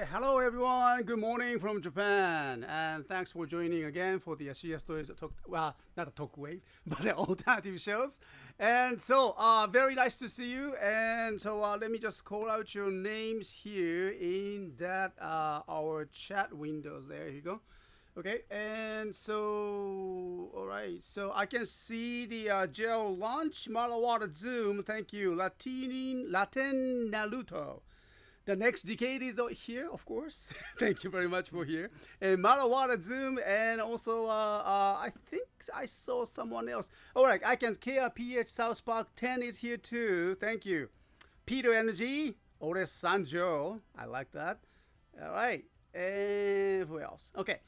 Hello everyone. Good morning from Japan, and thanks for joining again for the CSTOYS well, not the Toku wave, but the alternative shows. And so, very nice to see you. And so, let me just call out your names here in that our chat windows. There you go. Okay, and so, all right. So I can see the gel launch, Malawada Zoom. Thank you, Latin Naruto. The next decade is here, of course. Thank you very much for here. And Malawada Zoom, and also I think I saw someone else. All right, I can KRPH South Park 10 is here too. Thank you. Peter Energy, Ore Sanjo. I like that. All right, and who else? Okay.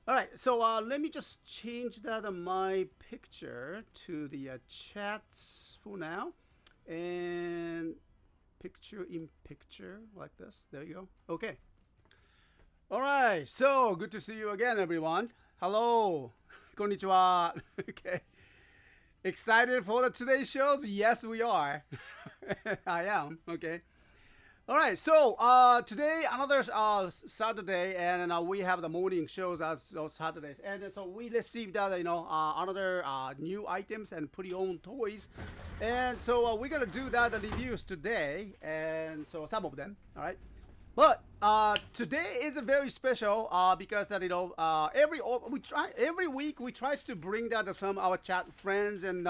All right, so let me just change that my picture to the chats for now, and picture in picture like this. There you go. Okay. All right, so good to see you again, everyone. Hello, konnichiwa. Okay. Excited for the today's shows? Yes, we are. I am. Okay. All right, so today another Saturday, and we have the morning shows as Saturdays, and so we received another new items and pre-owned toys, and so we're gonna do that reviews today, and so some of them, all right. But today is a very special because that every week we try to bring that some of our chat friends and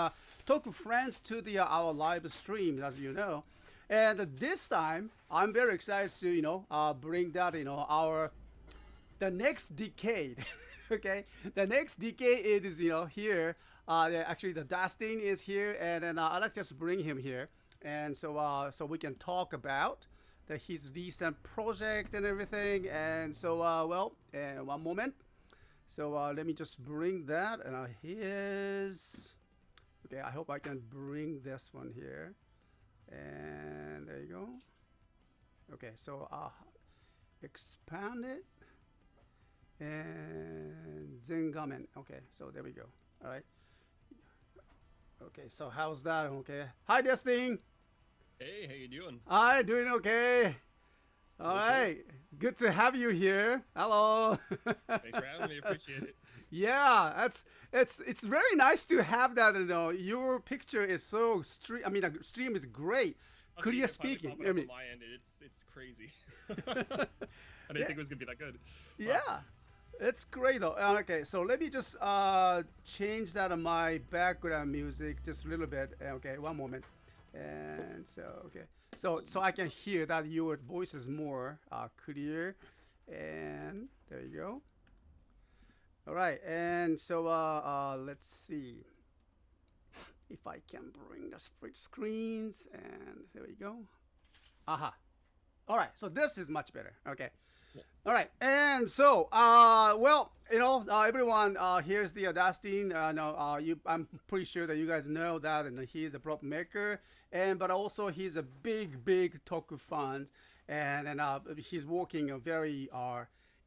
Toku friends to the our live streams, as you know. And this time, I'm very excited to, bring that, the next decade, okay? The next decade is, here. Actually, the Dustin is here, and then I'd like to just bring him here. And so, so we can talk about his recent project and everything. And so, one moment. So let me just bring that. And here's, okay, I hope I can bring this one here. And there you go. Okay, so expand it and Zengamen. Okay, so there we go. All right. Okay, so how's that? Okay. Hi, Destin. Hey, how you doing? Hi, doing okay. All right. Good to have you here. Hello. Thanks for having me. Appreciate it. Yeah, it's very nice to have that. Your picture is so stream. I mean, the stream is great. Clear speaking. I mean, on my end, it's crazy. I didn't think it was gonna be that good. Yeah, it's great though. Okay, so let me just change that on my background music just a little bit. Okay, one moment. And so okay, so I can hear that your voice is more clear. And there you go. All right, and so let's see if I can bring the split screens, and there we go. Aha. All right, so this is much better. Okay. Yeah. All right, and so everyone, here's the Dustin. I'm pretty sure that you guys know that, and he's a prop maker, but also he's a big Toku fan, and he's working a very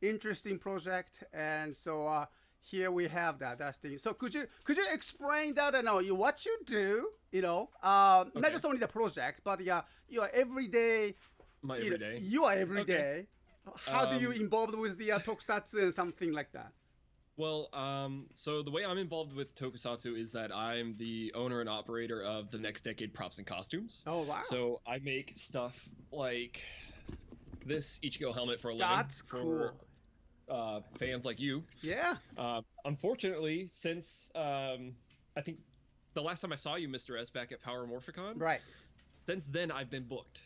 interesting project. And so here we have that Dustin. So could you explain that what you do, not just only the project, but you are everyday. My everyday. You are everyday. Okay. How do you involved with the tokusatsu and something like that? Well, so the way I'm involved with tokusatsu is that I'm the owner and operator of the Next Decade Props and Costumes. Oh, wow. So I make stuff like this Ichigo helmet for a living. That's cool. Fans like you. Yeah. Unfortunately, since I think the last time I saw you, Mr. S, back at Power Morphicon. Right. Since then, I've been booked.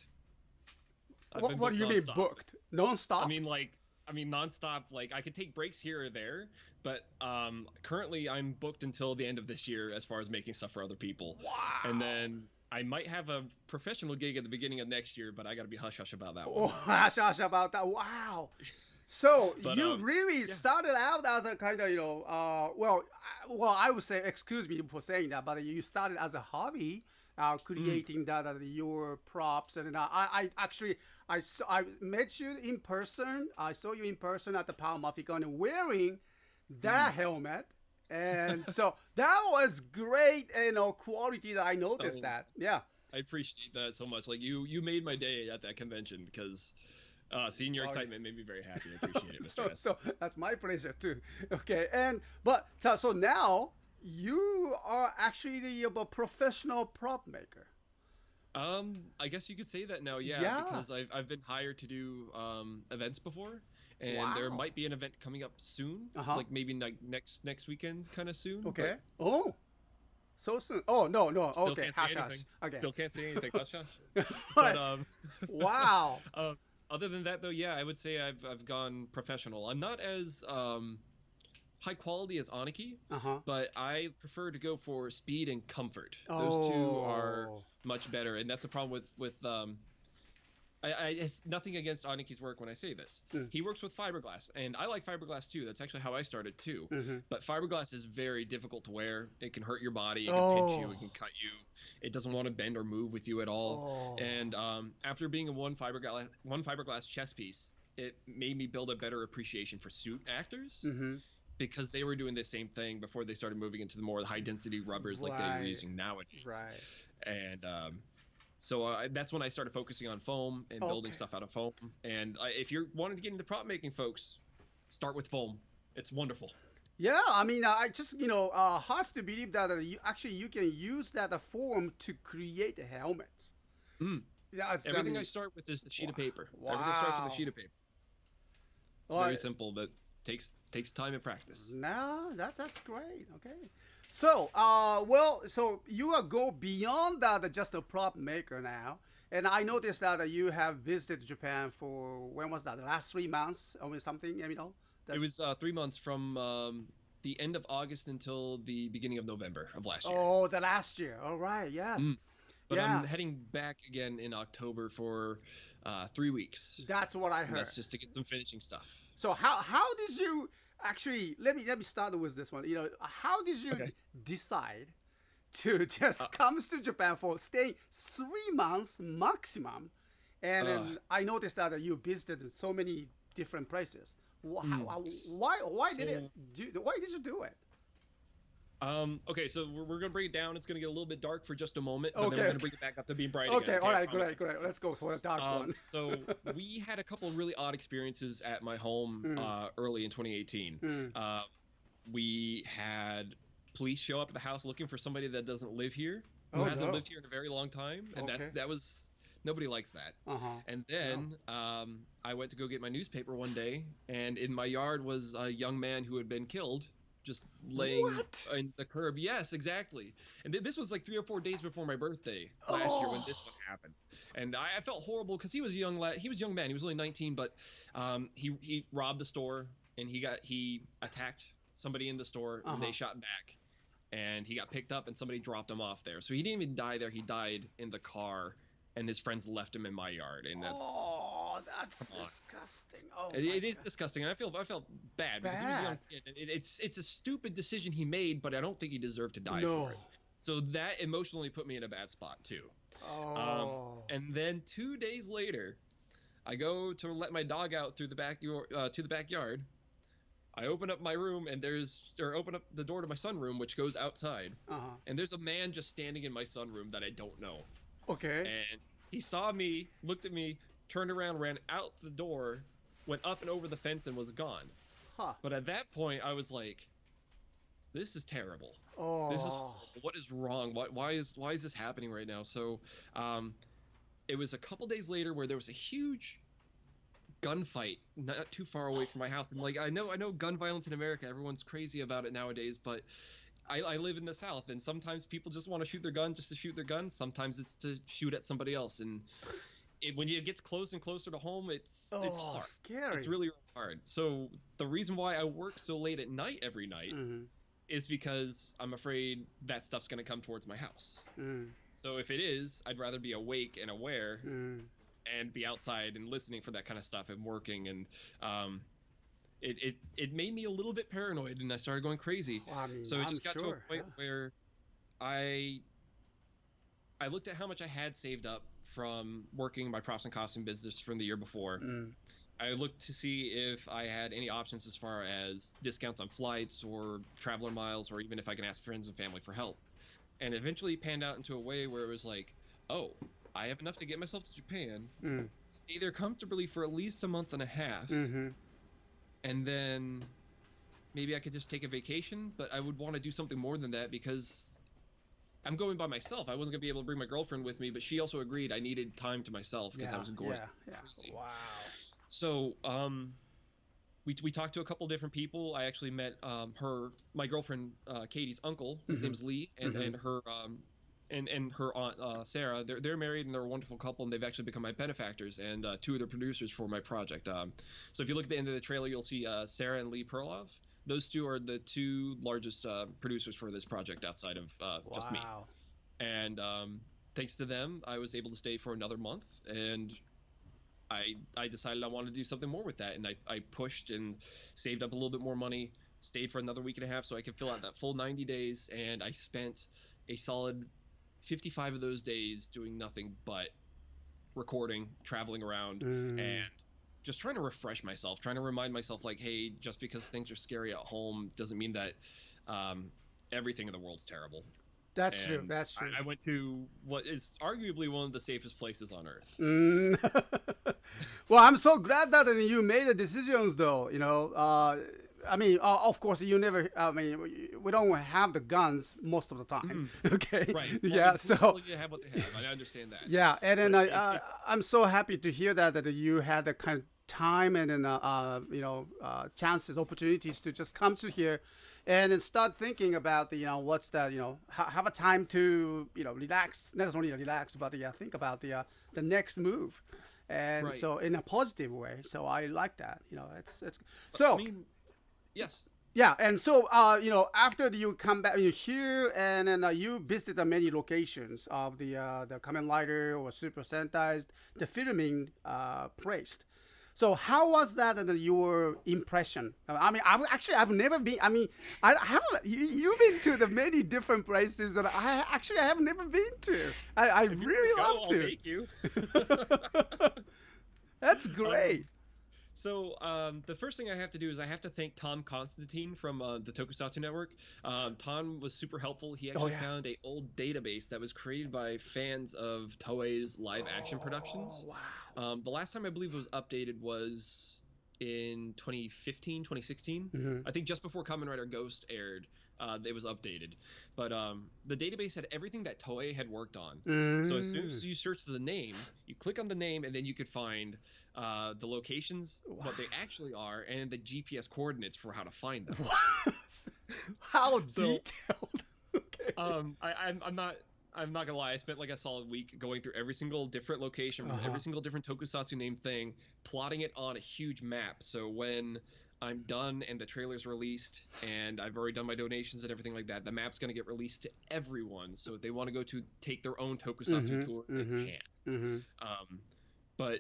What do you mean booked? Non-stop? I mean non-stop. Like, I could take breaks here or there, but currently I'm booked until the end of this year as far as making stuff for other people. Wow. And then I might have a professional gig at the beginning of next year, but I got to be hush-hush about that one. Oh, hush-hush about that. Wow. So you really started out as a kind of, I would say, excuse me for saying that, but you started as a hobby, creating your props. And I met you in person. I saw you in person at the Power Morphicon wearing that helmet. And so that was great, quality that I noticed that. Yeah. I appreciate that so much. Like you made my day at that convention because Seeing your excitement made me very happy. I appreciate it, Mr. S. So that's my pleasure too. Okay, so now you are actually a professional prop maker. I guess you could say that now, yeah. Because I've been hired to do events before, and there might be an event coming up soon, like maybe like next weekend, kind of soon. Okay. Oh, so soon? Oh no. Still Okay. can't say anything. Okay. Still can't say anything. Hush, hush. But wow. Other than that, though, yeah, I would say I've gone professional. I'm not as high quality as Aniki, but I prefer to go for speed and comfort. Those two are much better, and that's the problem with it's nothing against Aniki's work when I say this. He works with fiberglass, and I like fiberglass too. That's actually how I started too. But fiberglass is very difficult to wear. It can hurt your body. It can pinch you. It can cut you. It doesn't want to bend or move with you at all. And after being a one fiberglass chess piece, it made me build a better appreciation for suit actors. Because they were doing the same thing before they started moving into the more high density rubbers like they're using nowadays. Right. And so that's when I started focusing on foam and building stuff out of foam. And if you're wanting to get into prop making, folks, start with foam. It's wonderful. Yeah, I mean, I just hard to believe that you can use that foam to create helmets. Yeah, everything I start with is the sheet of paper. Everything starts with a sheet of paper. It's very simple, but takes time and practice. No, that's great. Okay. So, so you go beyond that, just a prop maker now. And I noticed that you have visited Japan for, when was that? The last 3 months or something, It was 3 months from the end of August until the beginning of November of last year. Oh, the last year. All right, yes. But I'm heading back again in October for 3 weeks. That's what I heard. And that's just to get some finishing stuff. So how did you actually, let me start with this one. How did you decide to just come to Japan for staying 3 months maximum? And then I noticed that you visited so many different places. Why did you do it? Okay, so we're gonna bring it down. It's gonna get a little bit dark for just a moment, but then we're gonna bring it back up to being bright again. Okay, all right, great. Let's go for the dark one. So we had a couple of really odd experiences at my home early in 2018. We had police show up at the house looking for somebody that doesn't live here, who hasn't lived here in a very long time, and that was nobody likes that. And then I went to go get my newspaper one day, and in my yard was a young man who had been killed. Just laying in the curb. Yes, exactly. And this was like 3 or 4 days before my birthday last year when this one happened. And I felt horrible because he was a young man. He was only 19, but he robbed the store, and he attacked somebody in the store, and they shot back. And he got picked up, and somebody dropped him off there. So he didn't even die there. He died in the car, and his friends left him in my yard. And that's disgusting. It is disgusting, and I felt bad because he was a young kid. And it's a stupid decision he made, but I don't think he deserved to die for it. So that emotionally put me in a bad spot too. And then 2 days later, I go to let my dog out through the backyard. I open up my room open up the door to my sunroom, which goes outside, and there's a man just standing in my sunroom that I don't know. Okay. And he saw me, looked at me, turned around, ran out the door, went up and over the fence, and was gone. But at that point, I was like, "This is terrible. What is wrong? Why is this happening right now?" So, it was a couple days later where there was a huge gunfight not too far away from my house, and like I know gun violence in America, everyone's crazy about it nowadays, but I live in the South, and sometimes people just want to shoot their gun just to shoot their guns. Sometimes it's to shoot at somebody else, and when it gets close and closer to home, it's hard. Scary. It's really hard. So the reason why I work so late at night every night is because I'm afraid that stuff's going to come towards my house. So if it is, I'd rather be awake and aware and be outside and listening for that kind of stuff and working. And it made me a little bit paranoid, and I started going crazy. So it just got to a point where I looked at how much I had saved up from working my props and costume business from the year before. I looked to see if I had any options as far as discounts on flights or traveler miles, or even if I can ask friends and family for help. And eventually panned out into a way where it was like, oh, I have enough to get myself to Japan, stay there comfortably for at least a month and a half, and then maybe I could just take a vacation. But I would want to do something more than that because I'm going by myself. I wasn't gonna be able to bring my girlfriend with me, but she also agreed I needed time to myself because I was going crazy. Wow. So we talked to a couple different people. I actually met my girlfriend Katie's uncle. His name is Lee, and her and her aunt Sarah. They're married and they're a wonderful couple, and they've actually become my benefactors and two of the producers for my project. So if you look at the end of the trailer, you'll see Sarah and Lee Perlov. Those two are the two largest producers for this project outside of just me. And thanks to them, I was able to stay for another month, and I decided I wanted to do something more with that, and I pushed and saved up a little bit more money, stayed for another week and a half so I could fill out that full 90 days, and I spent a solid 55 of those days doing nothing but recording, traveling around, and just trying to refresh myself, trying to remind myself, like, hey, just because things are scary at home doesn't mean that everything in the world's terrible. That's true. That's true. I went to what is arguably one of the safest places on Earth. Well, I'm so glad that you made the decisions, though. You know, I mean, of course, you never. I mean, we don't have the guns most of the time. Okay. Right. Well, yeah. So you have what they have. I understand that. Yeah, and then I'm so happy to hear that you had the kind of time and then chances, opportunities to just come to here and then start thinking about what's that, have a time to relax, not only relax, but think about the next move, and so in a positive way. So I like that. It's so. I mean, yes. Yeah, and so after you come back, you're here, and then you visited many locations of the Kamen Rider or Super Sentai, the filming place. So how was that and your impression? I mean, I've never been. I mean, I haven't. You've been to the many different places that I have never been to. I really love to. I'll take you. That's great. So the first thing I have to do is I have to thank Tom Constantine from the Tokusatsu Network. Tom was super helpful. He actually found an old database that was created by fans of Toei's live action productions. Wow. The last time I believe it was updated was in 2015, 2016. I think just before Kamen Rider Ghost aired, it was updated. But the database had everything that Toei had worked on. So as soon as you search the name, you click on the name, and then you could find the locations, what they actually are, and the GPS coordinates for how to find them. How detailed. Okay. I'm not gonna lie, I spent like a solid week going through every single different location, every single different Tokusatsu name thing, plotting it on a huge map. So when I'm done and the trailer's released and I've already done my donations and everything like that, the map's going to get released to everyone. So if they want to go to take their own Tokusatsu tour, they can. But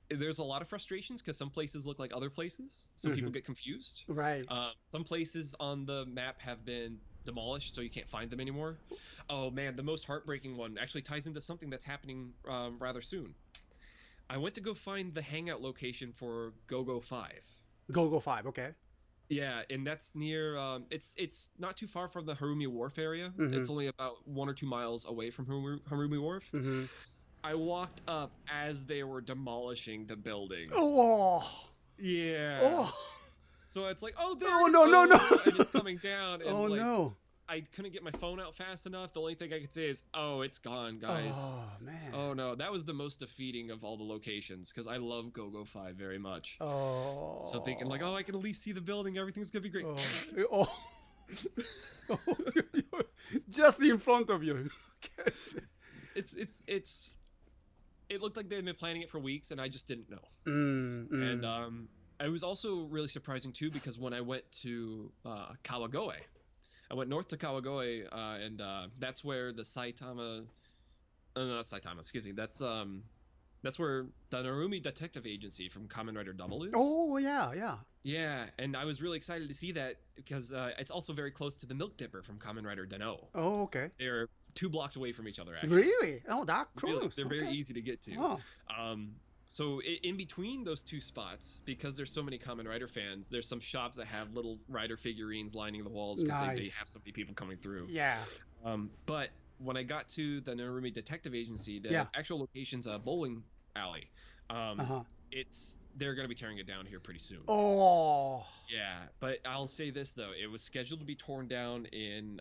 there's a lot of frustrations because some places look like other places. So people get confused. Right. Some places on the map have been demolished, so you can't find them anymore. Oh, man, the most heartbreaking one actually ties into something that's happening rather soon. I went to go find the hangout location for Go-Go 5. Go-Go 5, okay. Yeah, and that's near, it's not too far from the Harumi Wharf area. It's only about 1 or 2 miles away from Harumi Wharf. I walked up as they were demolishing the building. Oh. Yeah. Oh. So it's like, oh, there no. And it's coming down. And no. I couldn't get my phone out fast enough. The only thing I could say is, oh, it's gone, guys. Oh, man. Oh, no. That was the most defeating of all the locations because I love Go-Go 5 very much. Oh. So thinking like, oh, I can at least see the building. Everything's going to be great. Oh. Just in front of you. Okay. It looked like they had been planning it for weeks, and I just didn't know. And it was also really surprising, too, because when I went to Kawagoe, I went north to Kawagoe, and that's where the Saitama... not Saitama, excuse me. That's where the Narumi Detective Agency from Kamen Rider Double is. Oh, yeah. Yeah, and I was really excited to see that because it's also very close to the Milk Dipper from Kamen Rider Deno. Oh, okay. They're 2 blocks away from each other, actually. Really? Oh, that close. Really, they're very easy to get to. Oh. So in between those 2 spots, because there's so many Kamen Rider fans, there's some shops that have little Rider figurines lining the walls because they have so many people coming through. Yeah. But when I got to the Narumi Detective Agency, the actual location's a bowling alley. They're going to be tearing it down here pretty soon. Oh. Yeah, but I'll say this though, it was scheduled to be torn down in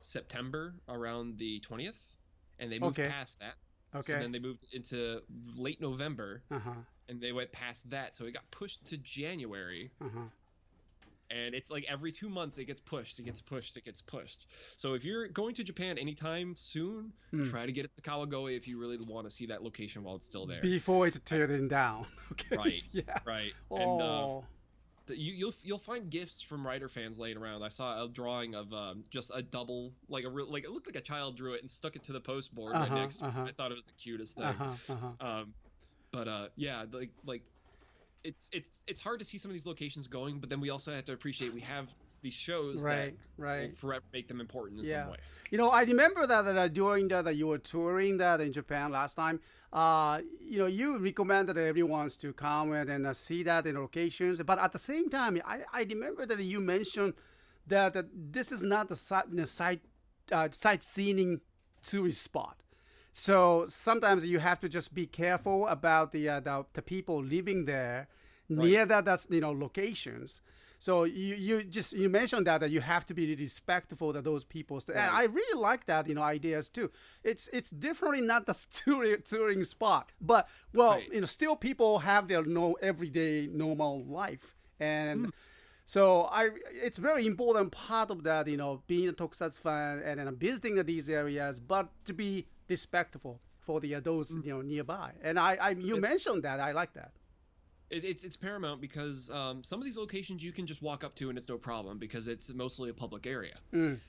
September around the 20th, and they moved past that. Okay. So then they moved into late November, and they went past that, so it got pushed to January. And it's like every 2 months it gets pushed, it gets pushed, it gets pushed. So if you're going to Japan anytime soon, try to get it to Kawagoe if you really want to see that location while it's still there. Before it's tearing down. Okay. Right. Yeah. Right. Oh. And you'll find gifts from Rider fans laying around. I saw a drawing of just a double, like it looked like a child drew it and stuck it to the post board right next to it. I thought it was the cutest thing. Yeah, like it's hard to see some of these locations going, but then we also have to appreciate we have these shows that will forever make them important in some way. You know, I remember that during that you were touring that in Japan last time. You know, you recommended everyone to come and see that in locations, but at the same time, I remember that you mentioned that this is not the sightseeing tourist spot. So sometimes you have to just be careful about the people living there near that's locations. So you mentioned that you have to be respectful to those people. And I really like that ideas too. It's definitely not the touring spot, but still people have their everyday normal life, and so it's very important part of that, being a tokusatsu fan and visiting these areas, but to be respectful for those nearby. And you mentioned that. I like that. It's paramount because some of these locations you can just walk up to and it's no problem because it's mostly a public area.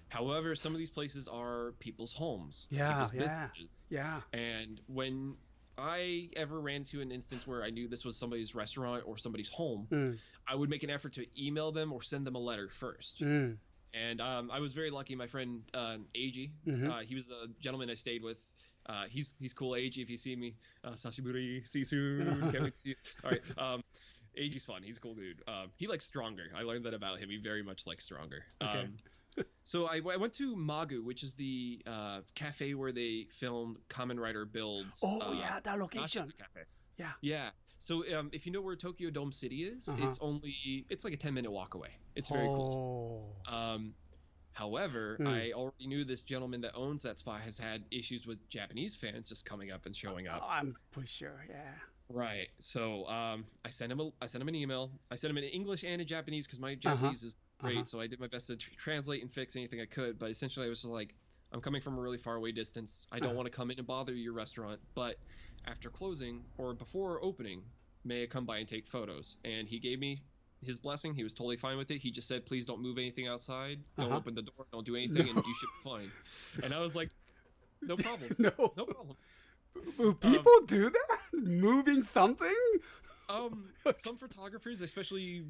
However, some of these places are people's homes, people's businesses. Yeah. And when I ever ran into an instance where I knew this was somebody's restaurant or somebody's home, I would make an effort to email them or send them a letter first. And I was very lucky. My friend Eiji, he was a gentleman I stayed with. He's cool, Eiji, if you see me. Sashiburi, see you soon. Can't wait to see you. All right. Eiji's fun. He's a cool dude. He likes Stronger. I learned that about him. He very much likes Stronger. Okay. So I went to Magu, which is the cafe where they filmed Kamen Rider builds. That location. Cafe. Yeah. Yeah. So if you know where Tokyo Dome City is, it's like a 10-minute walk away. It's very cool. However, I already knew this gentleman that owns that spot has had issues with Japanese fans just coming up and showing up. Oh, I'm pretty sure, yeah. Right. So I sent him an email. I sent him in English and in Japanese because my Japanese is great. So I did my best to translate and fix anything I could. But essentially, I was just like, I'm coming from a really far away distance. I don't want to come in and bother your restaurant. But after closing or before opening, may I come by and take photos? And he gave me his blessing. He was totally fine with it. He just said, please don't move anything outside. Don't open the door. Don't do anything. And you should be fine. And I was like, no problem. No problem. People do that? Moving something? Some photographers, especially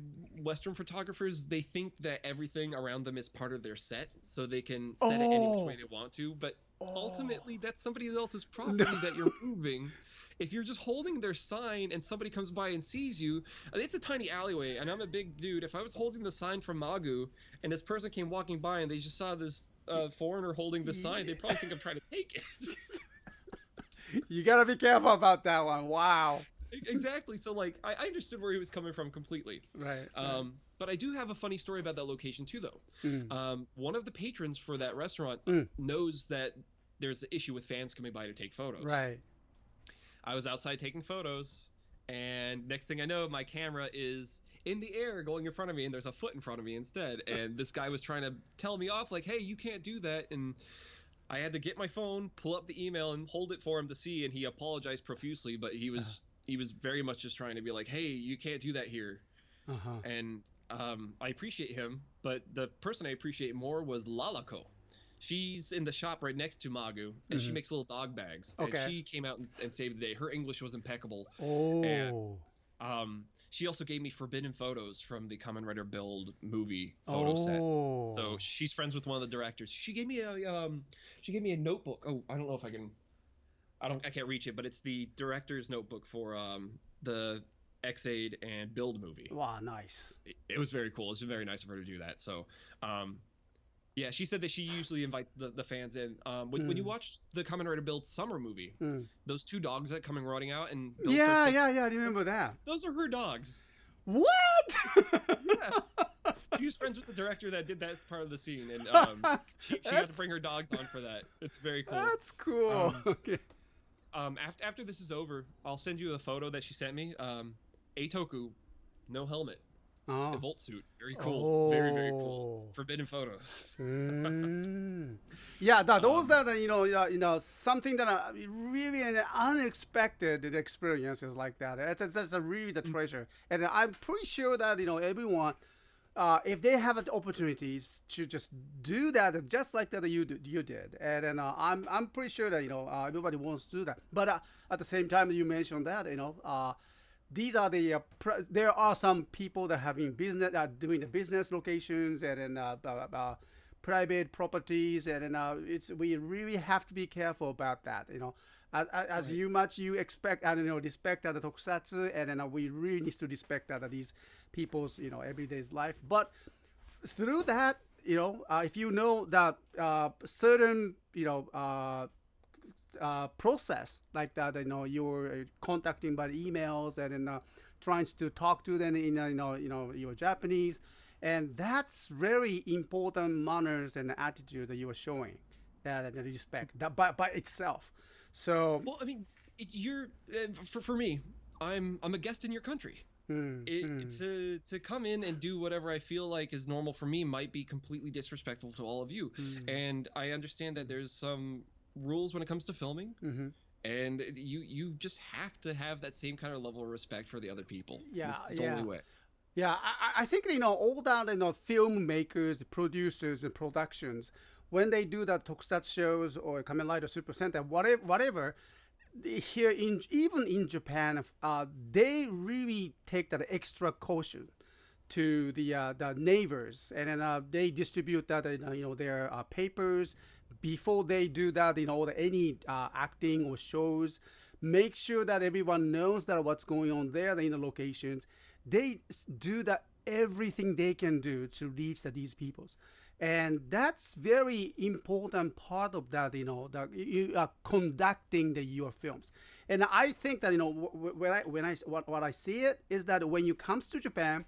Western photographers, they think that everything around them is part of their set, so they can set it any which way they want to. But ultimately, that's somebody else's property that you're moving. If you're just holding their sign and somebody comes by and sees you, it's a tiny alleyway, and I'm a big dude. If I was holding the sign from Magu and this person came walking by and they just saw this foreigner holding the sign, they probably think I'm trying to take it. You gotta be careful about that one. Wow. Exactly. So, like, I understood where he was coming from completely. Right. But I do have a funny story about that location too, though. One of the patrons for that restaurant knows that there's an issue with fans coming by to take photos. Right. I was outside taking photos, and next thing I know, my camera is in the air going in front of me, and there's a foot in front of me instead. And this guy was trying to tell me off, like, hey, you can't do that. And I had to get my phone, pull up the email, and hold it for him to see, and he apologized profusely, but he was very much just trying to be like, hey, you can't do that here. And I appreciate him, but the person I appreciate more was Lalako. She's in the shop right next to Magu, and she makes little dog bags. Okay. And she came out and saved the day. Her English was impeccable. And she also gave me forbidden photos from the Kamen Rider Build movie photo sets. So she's friends with one of the directors. She gave me a notebook. Oh, I don't know if I can't reach it, but it's the director's notebook for the X-Aid and Build movie. Wow, nice. It was very cool. It was very nice of her to do that. So Yeah, she said that she usually invites the fans in. When you watch the Kamen Rider Build summer movie, those two dogs that come running out and Build yeah, I remember that. Those are her dogs. What? Yeah. She was friends with the director that did that as part of the scene, and she got to bring her dogs on for that. It's very cool. That's cool. Okay. After this is over, I'll send you a photo that she sent me. A Toku, no helmet. A Volt suit. Very cool. Very, very cool. Forbidden photos. Yeah, those that something that really an unexpected experiences like that. It's a really the treasure, and I'm pretty sure that everyone, if they have the opportunities to just do that, just like that you did, and then I'm pretty sure that everybody wants to do that. But at the same time, you mentioned that these are the there are some people that having business doing the business locations and then private properties, and then we really have to be careful about that. As right. much you expect and respect the tokusatsu, and then we really need to respect these people's everyday life. But through that, if you know that certain process like that, you're contacting by emails and then trying to talk to them in your Japanese, and that's very important manners and attitude that you are showing, that respect that by itself. So well, I mean, you're for me, I'm a guest in your country. To come in and do whatever I feel like is normal for me might be completely disrespectful to all of you, and I understand that there's some rules when it comes to filming, and you just have to have that same kind of level of respect for the other people. Yeah, this is the only way. Yeah, I think all that filmmakers, producers, and productions, when they do that tokusatsu shows or Kamen Rider Super Sentai, whatever, here even in Japan, they really take that extra caution to the neighbors, and then they distribute that their papers before they do that any acting or shows. Make sure that everyone knows that what's going on there in the locations. They do that everything they can do to reach these peoples, and that's very important part of that. That you are conducting your films, and I think that what I see it is that when you comes to Japan,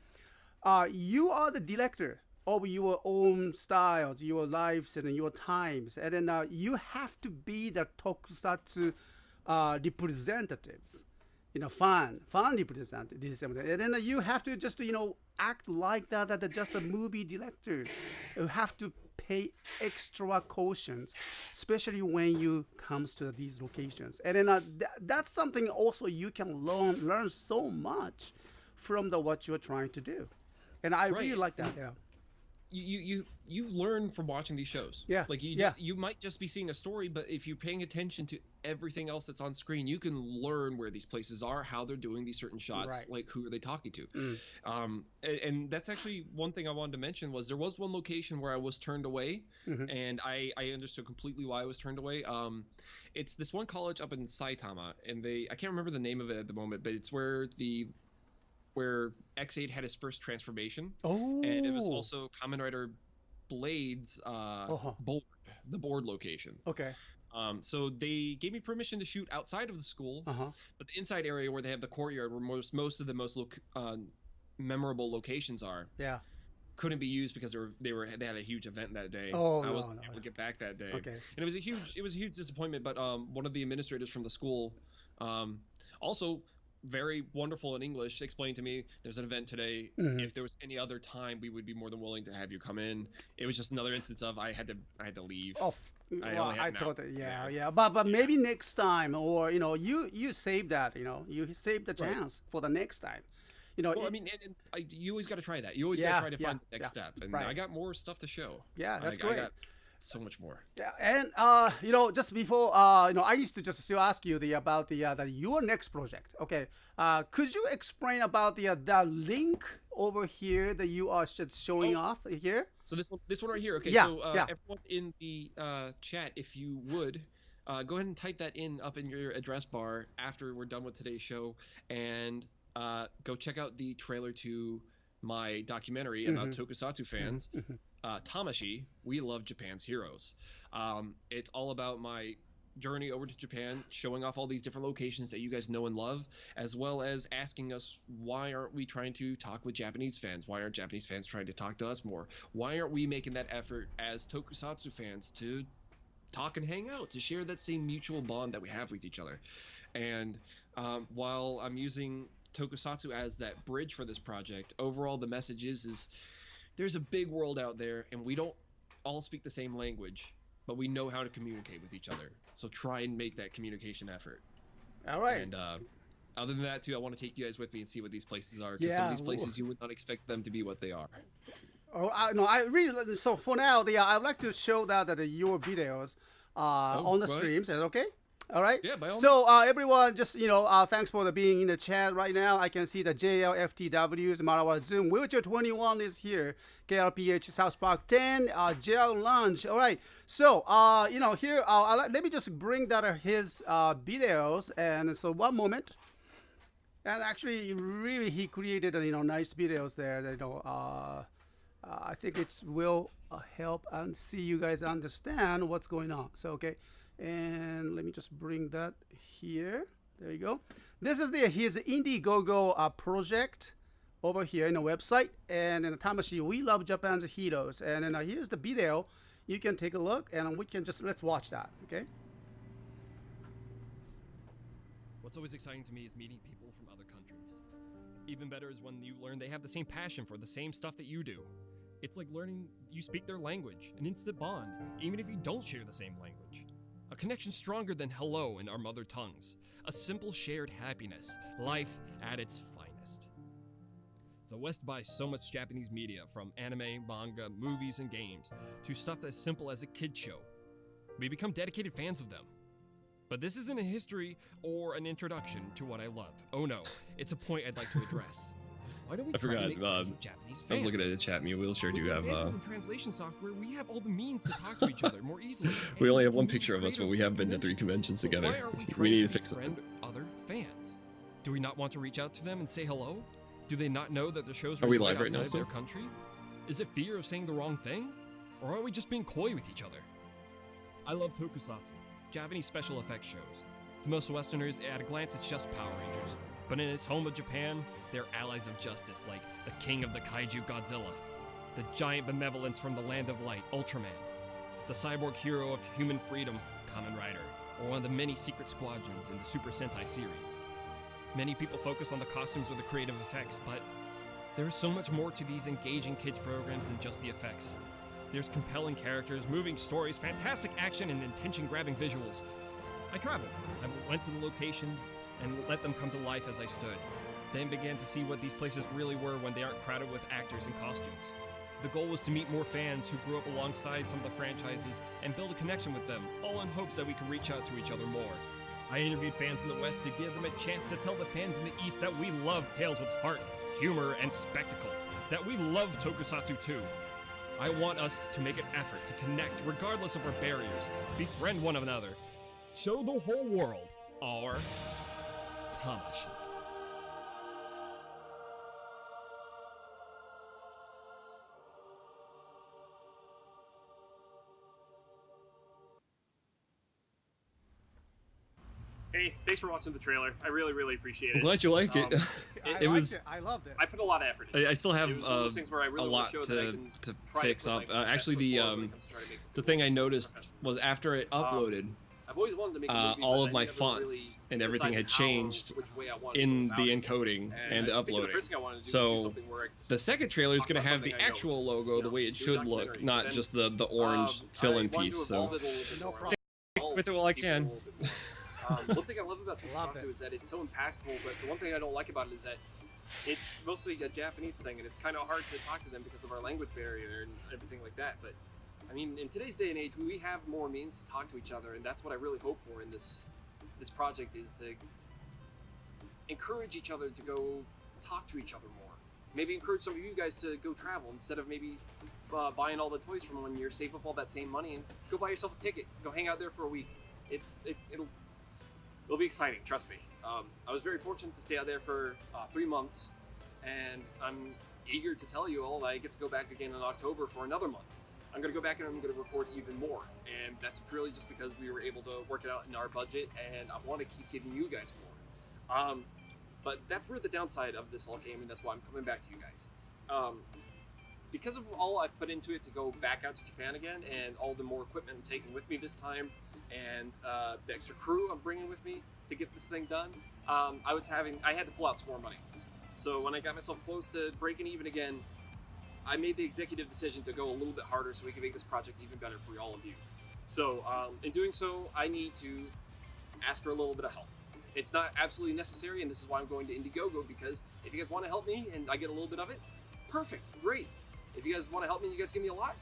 you are the director of your own styles, your lives, and your times, and then you have to be the tokusatsu representatives, fan representatives, and then you have to just act like that just a movie director. You have to pay extra cautions, especially when you comes to these locations, and then that's something also you can learn so much from what you're trying to do, and I really like that. Yeah. You learn from watching these shows. Yeah. Like you might just be seeing a story, but if you're paying attention to everything else that's on screen, you can learn where these places are, how they're doing these certain shots, like who are they talking to. And that's actually one thing I wanted to mention was there was one location where I was turned away, and I understood completely why I was turned away. It's this one college up in Saitama, and I can't remember the name of it at the moment, but it's where X8 had his first transformation. Oh. And it was also Kamen Rider Blade's the board location. Okay. So they gave me permission to shoot outside of the school, but the inside area where they have the courtyard where most of the most memorable locations are. Yeah. Couldn't be used because they had a huge event that day. Oh, I wasn't able to get back that day. Okay. And it was a huge disappointment, but one of the administrators from the school also very wonderful in English explained to me there's an event today. If there was any other time, we would be more than willing to have you come in. It was just another instance of I had to leave. Oh, I thought that, yeah. But maybe next time, or you save that. You save the chance for the next time. Well, I mean, you always got to try that. You always got to try to find the next step. And I got more stuff to show. Yeah, that's great. I got so much more. Yeah, and just before, I used to just still ask you about your next project. Okay, could you explain about the link over here that you are just showing off here? So this one right here. Okay, everyone in the chat, if you would, go ahead and type that up in your address bar after we're done with today's show, and go check out the trailer to my documentary about tokusatsu fans, Tamashi, We Love Japan's Heroes. It's all about my journey over to Japan, showing off all these different locations that you guys know and love, as well as asking us, why aren't we trying to talk with Japanese fans? Why aren't Japanese fans trying to talk to us more? Why aren't we making that effort as tokusatsu fans to talk and hang out, to share that same mutual bond that we have with each other? And while I'm using tokusatsu as that bridge for this project, overall the message is there's a big world out there, and we don't all speak the same language, but we know how to communicate with each other. So try and make that communication effort. All right. And other than that, too, I want to take you guys with me and see what these places are, because some of these places you would not expect them to be what they are. Oh, no, I really, so for now, I'd like to show that your videos on the streams. Is that okay? All right. Yeah, by all so everyone, just thanks for being in the chat right now. I can see the JLFTWs, Marawa Zoom, Wheelchair 21 is here, KLPH South Park 10, JL Lunch. All right. So here, let me just bring that his videos, and so one moment. And actually, really, he created nice videos there. That, I think it will help and see you guys understand what's going on. So okay. And let me just bring that here. There you go. This is his Indiegogo project over here in the website. And in the Tamashi, We Love Japan's Heroes. And then here's the video. You can take a look, and we can let's watch that. Okay. What's always exciting to me is meeting people from other countries. Even better is when you learn they have the same passion for the same stuff that you do. It's like learning you speak their language, an instant bond, even if you don't share the same language. A connection stronger than hello in our mother tongues. A simple shared happiness. Life at its finest. The West buys so much Japanese media, from anime, manga, movies, and games, to stuff as simple as a kid's show. We become dedicated fans of them. But this isn't a history or an introduction to what I love. Oh no, it's a point I'd like to address. Why don't we I try forgot, to make friends with Japanese fans? I was looking at the chat. Me and Wheelchair do have in translation software, we have all the means to talk to each other more easily. we only have one picture of us, but we have been to 3 conventions together. Why are We need to fix it. Other fans? Do we not want to reach out to them and say hello? Do they not know that the shows Are we enjoyed live right now outside still? their country? Is it fear of saying the wrong thing? Or are we just being coy with each other? I love tokusatsu, Japanese special effects shows. To most Westerners, at a glance, it's just Power Rangers. But in its home of Japan, they're allies of justice, like the king of the kaiju Godzilla, the giant benevolence from the land of light, Ultraman, the cyborg hero of human freedom, Kamen Rider, or one of the many secret squadrons in the Super Sentai series. Many people focus on the costumes or the creative effects, but there is so much more to these engaging kids programs than just the effects. There's compelling characters, moving stories, fantastic action, and attention-grabbing visuals. I traveled. I went to the locations and let them come to life as I stood. Then began to see what these places really were when they aren't crowded with actors and costumes. The goal was to meet more fans who grew up alongside some of the franchises and build a connection with them, all in hopes that we could reach out to each other more. I interviewed fans in the West to give them a chance to tell the fans in the East that we love tales with heart, humor, and spectacle, that we love tokusatsu too. I want us to make an effort to connect regardless of our barriers, befriend one another, show the whole world our Tamashi. Hey, thanks for watching the trailer. I really, really appreciate it. I'm glad you liked it. I loved it. I put a lot of effort into it. I still have It was one of those things where I a really lot want to show that I to can try fix put, up. like, my best Actually, foot forward when it comes to trying to make something the thing I really noticed professional. was after it uploaded, I've always wanted to make a movie, all but of my I never fonts really and everything had decided changed which way I wanted in to the go about it. encoding and the I think uploading. the first thing I wanted to do was do So something where I could the just second trailer is talk going to about have the something I know, actual just, logo the way it do a should look, documentary. not And just the orange I fill-in wanted to piece. evolve So it a little bit No more. problem. with it while I People can. a little bit more. One thing I love about Love Tokusatsu it. is that it's so impactful, but the one thing I don't like about it is that it's mostly a Japanese thing, and it's kind of hard to talk to them because of our language barrier and everything like that. But I mean, in today's day and age, we have more means to talk to each other, and that's what I really hope for in this project, is to encourage each other to go talk to each other more. Maybe encourage some of you guys to go travel instead of maybe buying all the toys from one year. Save up all that same money and go buy yourself a ticket. Go hang out there for a week. It'll be exciting. Trust me. I was very fortunate to stay out there for 3 months, and I'm eager to tell you all that I get to go back again in October for another month. I'm going to go back and I'm going to record even more, and that's purely just because we were able to work it out in our budget, and I want to keep giving you guys more. But that's where the downside of this all came, and that's why I'm coming back to you guys. Because of all I've put into it to go back out to Japan again, and all the more equipment I'm taking with me this time, and the extra crew I'm bringing with me to get this thing done, I had to pull out some more money. So when I got myself close to breaking even again, I made the executive decision to go a little bit harder so we can make this project even better for all of you. So in doing so, I need to ask for a little bit of help. It's not absolutely necessary, and this is why I'm going to Indiegogo, because if you guys want to help me and I get a little bit of it, perfect, great. If you guys want to help me and you guys give me a lot,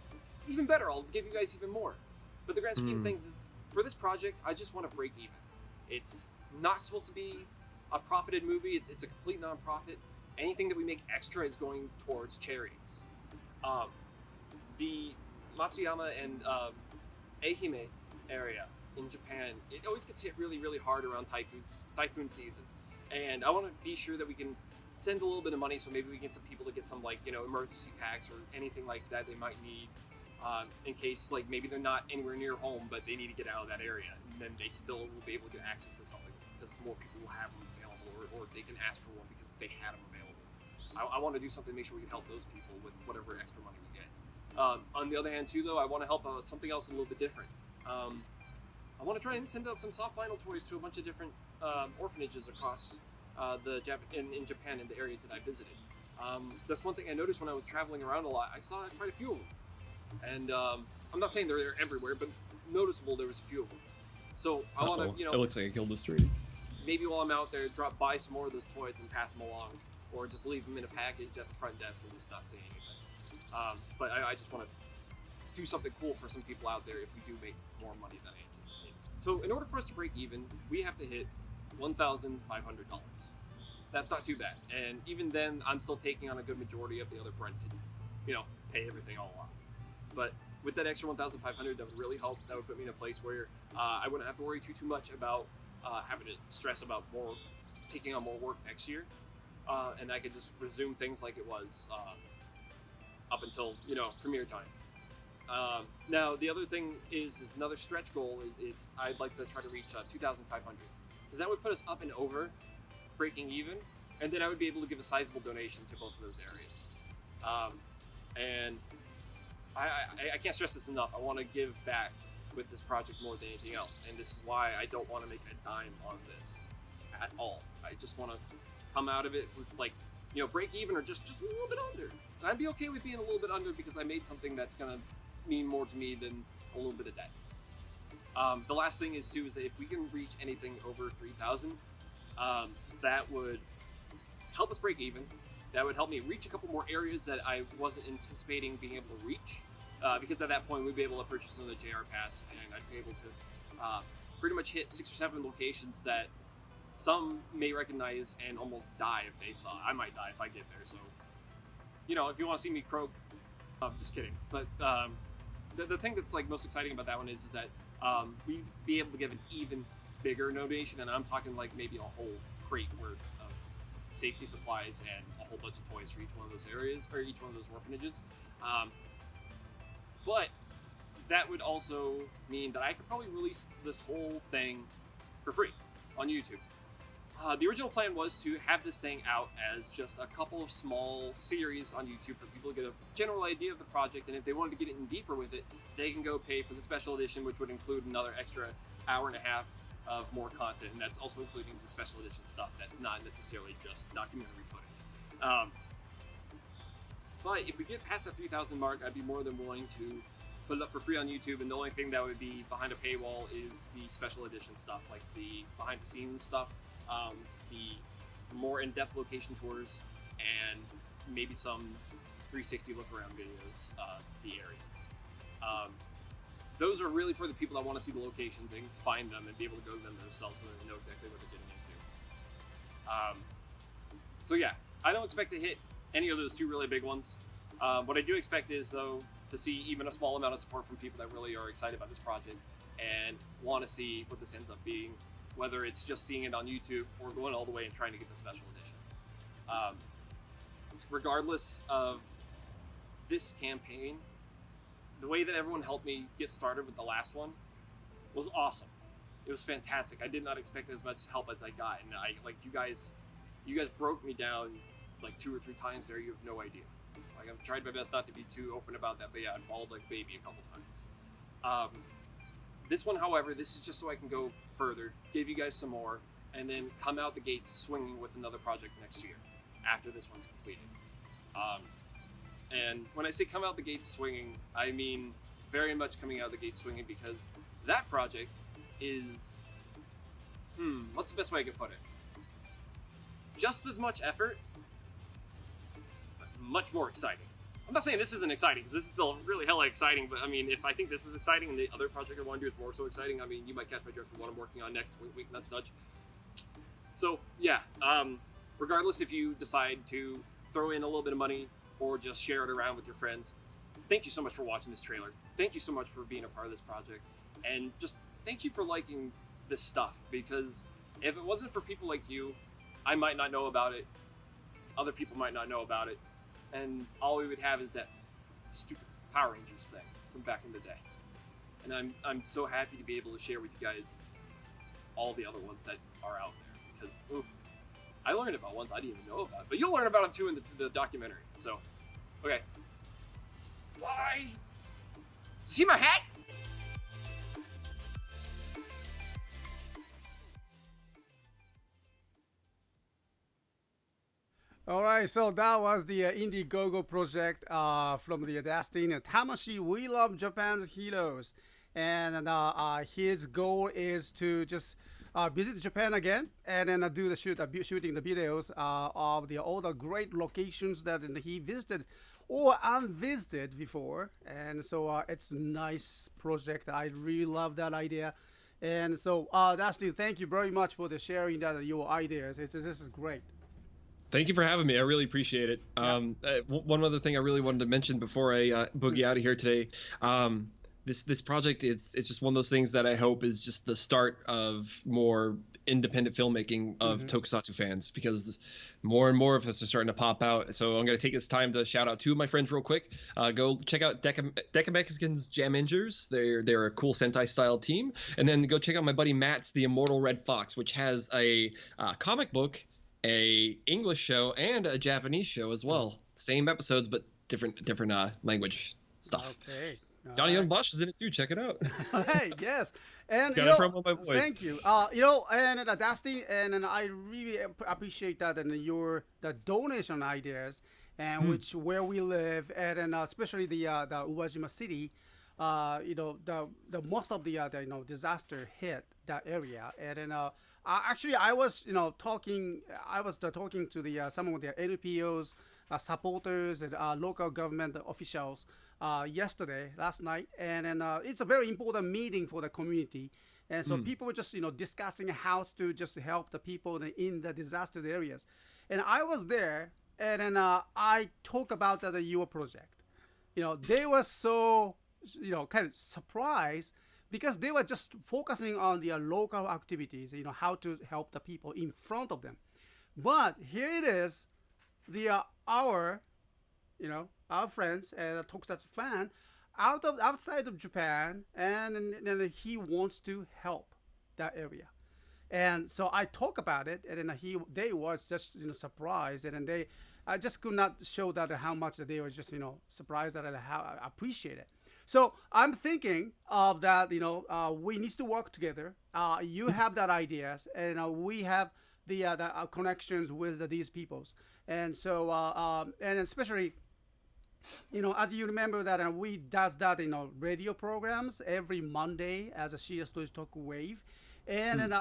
even better, I'll give you guys even more. But the grand scheme of things is, for this project, I just want to break even. It's not supposed to be a profited movie, it's a complete non-profit. Anything that we make extra is going towards charities. The Matsuyama and Ehime area in Japan, it always gets hit really, really hard around typhoon season. And I want to be sure that we can send a little bit of money, so maybe we get some people to get some, like, emergency packs or anything like that they might need, in case, like, maybe they're not anywhere near home, but they need to get out of that area. And then they still will be able to get access to something, because more people will have them available, or they can ask for one because they had them available. I want to do something to make sure we can help those people with whatever extra money we get. On the other hand, too, though, I want to help out something else a little bit different. I want to try and send out some soft vinyl toys to a bunch of different orphanages across in Japan, in the areas that I visited. That's one thing I noticed when I was traveling around a lot. I saw quite a few of them. And I'm not saying they're everywhere, but noticeable there was a few of them. So I want to, It looks like I killed this tree. Maybe while I'm out there, drop by some more of those toys and pass them along. Or just leave them in a package at the front desk and just not say anything. But I just want to do something cool for some people out there if we do make more money than I anticipate. So in order for us to break even, we have to hit $1,500. That's not too bad. And even then, I'm still taking on a good majority of the other rent to, pay everything all off. But with that extra $1,500, that would really help. That would put me in a place where I wouldn't have to worry too much about having to stress about taking on more work next year. And I could just resume things like it was up until, premiere time. Now, the other thing is another stretch goal is I'd like to try to reach 2,500, because that would put us up and over breaking even, and then I would be able to give a sizable donation to both of those areas. And I can't stress this enough. I want to give back with this project more than anything else, and this is why I don't want to make a dime on this at all. I just want to come out of it with, like, break even or just a little bit under. And I'd be okay with being a little bit under, because I made something that's gonna mean more to me than a little bit of debt. The last thing is too, is that if we can reach anything over 3,000, that would help us break even. That would help me reach a couple more areas that I wasn't anticipating being able to reach, because at that point we'd be able to purchase another JR pass, and I'd be able to pretty much hit 6 or 7 locations that some may recognize and almost die if they saw. I might die if I get there, so, if you want to see me croak, I'm just kidding. But the thing that's, like, most exciting about that one is that we'd be able to give an even bigger donation, and I'm talking, like, maybe a whole crate worth of safety supplies and a whole bunch of toys for each one of those areas, or each one of those orphanages. But that would also mean that I could probably release this whole thing for free on YouTube. The original plan was to have this thing out as just a couple of small series on YouTube for people to get a general idea of the project, and if they wanted to get in deeper with it, they can go pay for the special edition, which would include another extra hour and a half of more content, and that's also including the special edition stuff. That's not necessarily just documentary footage. But if we get past that 3,000 mark, I'd be more than willing to put it up for free on YouTube, and the only thing that would be behind a paywall is the special edition stuff, like the behind the scenes stuff, the more in-depth location tours, and maybe some 360 look around videos of the areas. Those are really for the people that want to see the locations and find them and be able to go to them themselves so they know exactly what they're getting into. So yeah, I don't expect to hit any of those 2 really big ones. What I do expect is, though, to see even a small amount of support from people that really are excited about this project and want to see what this ends up being, whether it's just seeing it on YouTube or going all the way and trying to get the special edition. regardless of this campaign, the way that everyone helped me get started with the last one was awesome. It was fantastic. I did not expect as much help as I got, and you guys broke me down like 2 or 3 times there. You have no idea. Like, I've tried my best not to be too open about that, but yeah, I bawled like a baby a couple times. This one, however, this is just so I can go further, give you guys some more, and then come out the gates swinging with another project next year after this one's completed. And when I say come out the gates swinging, I mean very much coming out the gates swinging, because that project is, what's the best way I could put it? Just as much effort, but much more exciting. I'm not saying this isn't exciting, because this is still really hella exciting, but I mean, if I think this is exciting and the other project I want to do is more so exciting, I mean, you might catch my drift for what I'm working on next, wink, wink, nudge, nudge. So, yeah, regardless if you decide to throw in a little bit of money or just share it around with your friends, thank you so much for watching this trailer. Thank you so much for being a part of this project. And just thank you for liking this stuff, because if it wasn't for people like you, I might not know about it. Other people might not know about it. And all we would have is that stupid Power Rangers thing from back in the day. And I'm so happy to be able to share with you guys all the other ones that are out there, because I learned about ones I didn't even know about, but you'll learn about them too in the documentary. So, okay. Bye! See my hat? All right, so that was the Indiegogo project from the J.S.T. Tamashi, We Love Japan's Heroes. And his goal is to just visit Japan again and then do the shooting the videos of all the great locations that he visited or unvisited before. And so it's a nice project. I really love that idea. And so, Dustin, thank you very much for the sharing that your ideas. This is great. Thank you for having me. I really appreciate it. Yeah. One other thing I really wanted to mention before I boogie out of here today. This project, it's just one of those things that I hope is just the start of more independent filmmaking of Tokusatsu fans, because more and more of us are starting to pop out. So I'm going to take this time to shout out 2 of my friends real quick. Go check out Deca Mexican's Jamengers. They're a cool Sentai style team. And then go check out my buddy Matt's The Immortal Red Fox, which has a comic book, a English show, and a Japanese show as well. Same episodes, but different language stuff. Okay. Johnny Young Bosch is in it too. Check it out. Hey, yes, and got it from my voice. Thank you. And Dusty, and I really appreciate that and the donation ideas and where we live, and especially the Uwajima City. The most of the disaster hit that area, and then actually I was talking to the some of the NPOs, supporters and local government officials last night, and then it's a very important meeting for the community, and so people were just discussing how to just help the people in the disaster areas, and I was there, and then I talk about your project. They were so kind of surprised, because they were just focusing on their local activities, how to help the people in front of them. But here it is, our friends and a Tokusatsu fan outside of Japan, and then he wants to help that area. And so I talk about it, and then they was just surprised, and then I just could not show that how much that they were just surprised that how I appreciate it. So I'm thinking of that, we need to work together. You have that ideas, and we have the connections with these peoples. And so, and especially, as you remember that we does that, radio programs every Monday as a CSTOYS Toku Wave. And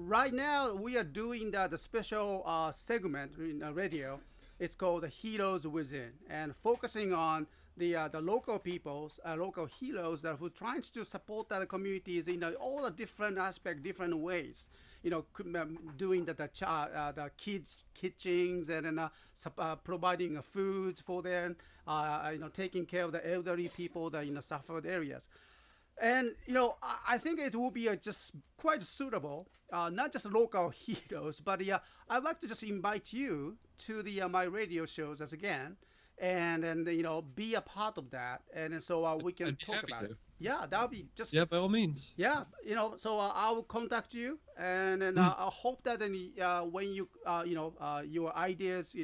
right now we are doing the special segment in radio. It's called the Heroes Within, and focusing on the local peoples, local heroes that who trying to support the communities in all the different aspects, different ways. Doing the kids' kitchens, and then providing food for them. Taking care of the elderly people that in the suffered areas. And I think it will be just quite suitable, not just local heroes, but I'd like to just invite you to the my radio shows as again, and be a part of that, and then so we can I'd be talk happy about to. it. Yeah, that'll be just Yeah, by all means. yeah, so I will contact you, and then I hope that when you your ideas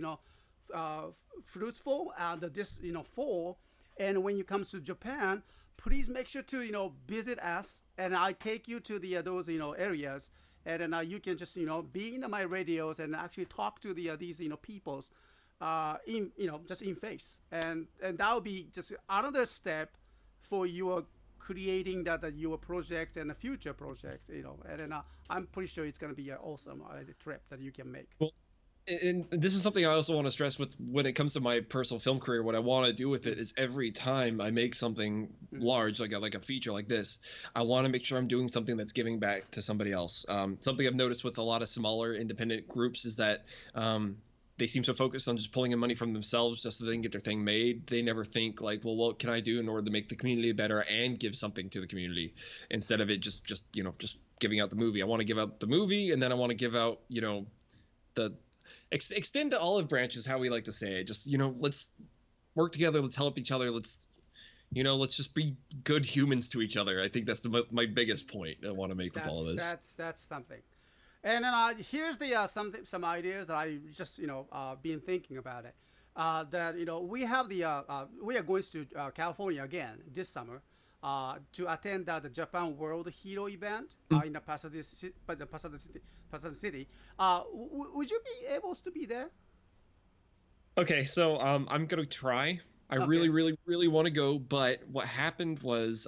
fruitful and this fall, and when you come to Japan, please make sure to visit us, and I take you to the those areas, and then you can just be in my radios and actually talk to these peoples, in just in face, and that will be just another step for your creating that your project and a future project, and then I'm pretty sure it's going to be an awesome trip that you can make. Well, and this is something I also want to stress with when it comes to my personal film career. What I want to do with it is every time I make something large, like a feature like this, I want to make sure I'm doing something that's giving back to somebody else. Something I've noticed with a lot of smaller independent groups is that they seem so focused on just pulling in money from themselves just so they can get their thing made. They never think like, well, what can I do in order to make the community better and give something to the community, instead of it just giving out the movie. I want to give out the movie, and then I want to give out the extend to olive branches, how we like to say it. Just let's work together, let's help each other, let's just be good humans to each other. I think that's my biggest point I want to make with all of this. That's something. And then here's the some ideas that I just been thinking about it. That we have we are going to California again this summer to attend the Japan World Hero event in the Pasadena City. Would you be able to be there? Okay, so I'm gonna try. I really, really, really want to go, but what happened was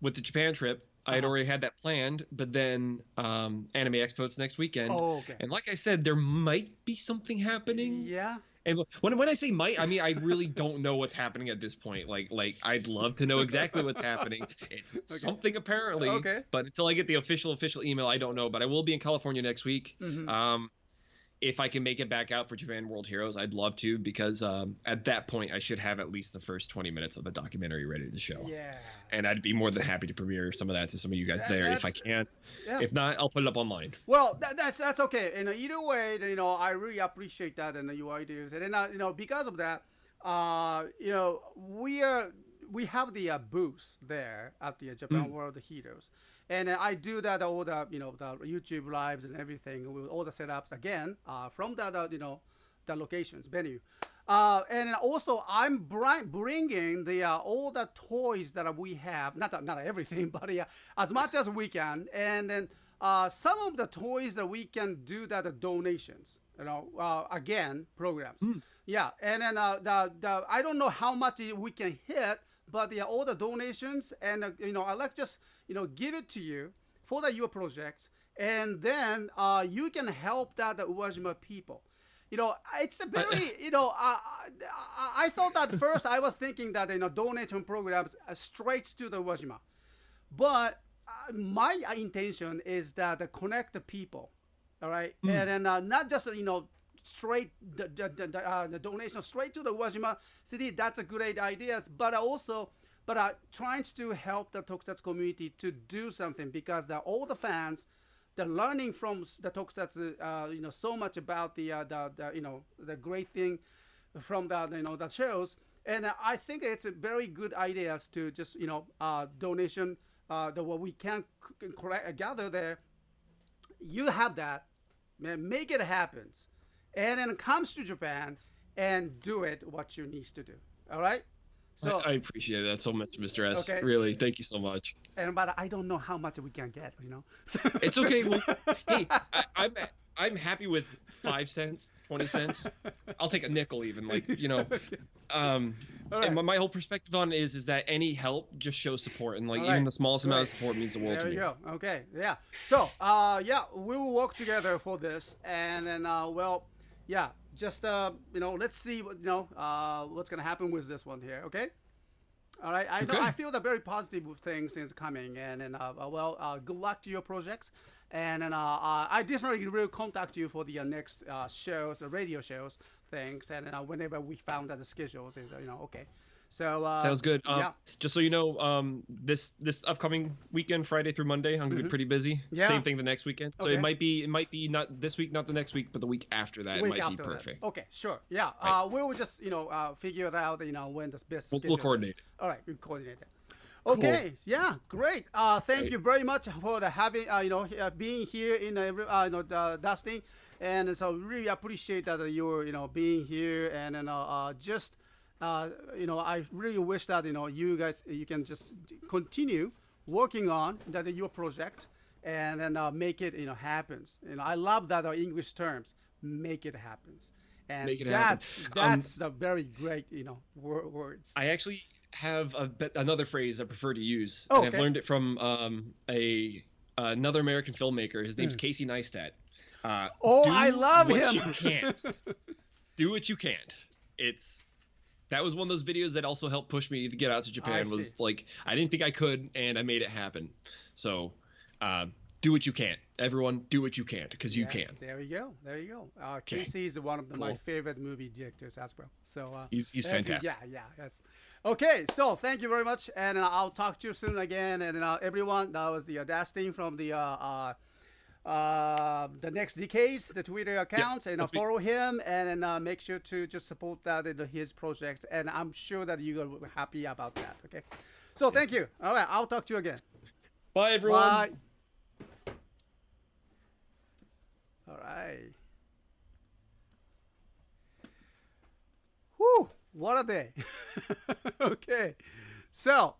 with the Japan trip, I had already had that planned, but then Anime Expo's next weekend. Oh, okay. And like I said, there might be something happening. Yeah. And when I say might, I mean I really don't know what's happening at this point. Like I'd love to know exactly what's happening. It's something apparently, but until I get the official email, I don't know. But I will be in California next week. If I can make it back out for Japan World Heroes, I'd love to, because at that point I should have at least the first 20 minutes of the documentary ready to show. Yeah. And I'd be more than happy to premiere some of that to some of you guys there if I can. Yeah. If not, I'll put it up online. Well, that's okay. And either way, I really appreciate that and your ideas. And then because of that, we have the booth there at the Japan World Heroes. And I do that all the the YouTube lives and everything with all the setups again from the locations venue, and also I'm bringing all the toys that we have, not everything, but as much as we can, and then some of the toys that we can do that donations, again programs, yeah, and then I don't know how much we can hit. But all the donations, and I like just give it to you for your projects, and then you can help the Uwajima people. It's a very I thought at first I was thinking that donation programs straight to the Uwajima, but my intention is that connect the people, all right, and then not just straight the donation straight to the Uwajima city. That's a great idea, but trying to help the Tokusatsu community to do something, because all the fans, they're learning from the Tokusatsu so much about the great thing from the shows, and I think it's a very good idea to just donation what we can gather there. You have that, man, make it happen. And then comes to Japan and do it what you need to do. All right. So I appreciate that so much, Mr. S. Okay. Really, thank you so much. But I don't know how much we can get. It's okay. Well, hey, I'm happy with 5 cents, 20 cents. I'll take a nickel even. And my whole perspective on it is that any help just shows support, and even the smallest amount of support means the world to me. There you go. Okay. Yeah. So we will work together for this, and then just let's see what's gonna happen with this one here. Okay. All right. I feel the very positive things is coming, and good luck to your projects, and then I definitely will contact you for the next shows, the radio shows things, and whenever we found that the schedules is okay. So sounds good. Yeah. Just so you know, this upcoming weekend, Friday through Monday, I'm gonna be pretty busy. Yeah. Same thing the next weekend. So Okay. it might be not this week, not the next week, but the week after that. Week it might after be perfect. That. Okay, sure. Yeah. Right. We will just figure it out. When the best. We'll coordinate it. All right, we coordinate it. Cool. Okay. Yeah. Great. Thank you very much for having being here in Dustin, and so really appreciate that you're being here, and just I really wish that you guys you can just continue working on your project, and then make it happens. I love that English terms, make it happens, and Make it that's a very great words. I actually have another phrase I prefer to use, Oh, and okay. I've learned it from another American filmmaker. His name's Casey Neistat. I love what him. You can't. Do what you can't. That was one of those videos that also helped push me to get out to Japan. Was like, I didn't think I could, and I made it happen. So, do what you can. Everyone, do what you can't, because you can. There you go. There you go. Casey is one of my favorite movie directors as well. So he's fantastic. Yeah. Yes. Okay. So thank you very much, and I'll talk to you soon again. And everyone, that was the Dustin from the next decades, the Twitter account, and follow him, and make sure to just support that in his project, and I'm sure that you will be happy about that. Okay, so thank you. All right, I'll talk to you again. Bye, everyone. Bye. All right. Whew, what a day. Okay, so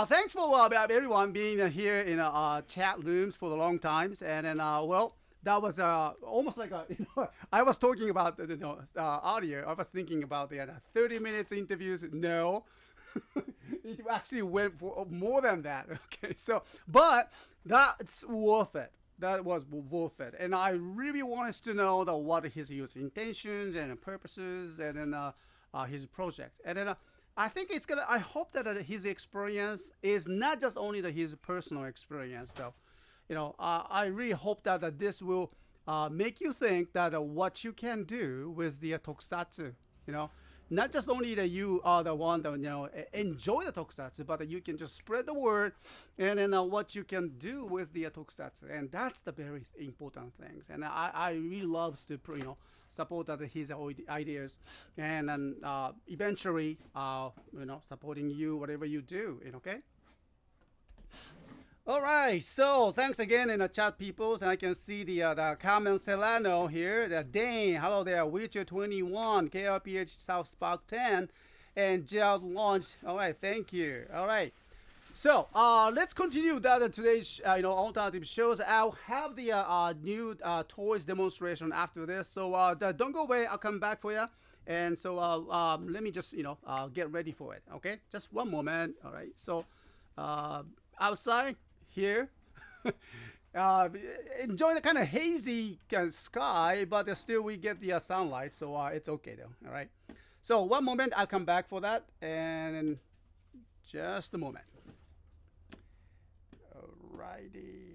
thanks for everyone being here in chat rooms for the long times, and then that was almost like I was talking about earlier. I was thinking about the 30 minutes interviews. No, it actually went for more than that. Okay, so but that's worth it. That was worth it, and I really want us to know what his intentions and purposes, and then his project, and then. I think it's gonna. I hope that his experience is not just only his personal experience, though. I really hope that this will make you think that what you can do with the tokusatsu. Not just only that you are the one that enjoy the tokusatsu, but that you can just spread the word, and then what you can do with the tokusatsu, and that's the very important things. And I really love to support his ideas, and then eventually supporting you whatever you do. Okay. All right, so thanks again in the chat, people. And I can see the Carmen Celano here, the Dane, hello there, Witcher 21, KRPH South Spark 10, and Gerald Launch. All right, thank you. All right, so let's continue today's alternative shows. I'll have the new toys demonstration after this, so don't go away. I'll come back for you. And so let me just get ready for it. Okay, just one moment. All right, so outside. Here, enjoy the kind of hazy sky, but still we get the sunlight, so it's okay though. All right. So one moment, I'll come back for that, and just a moment. Alrighty.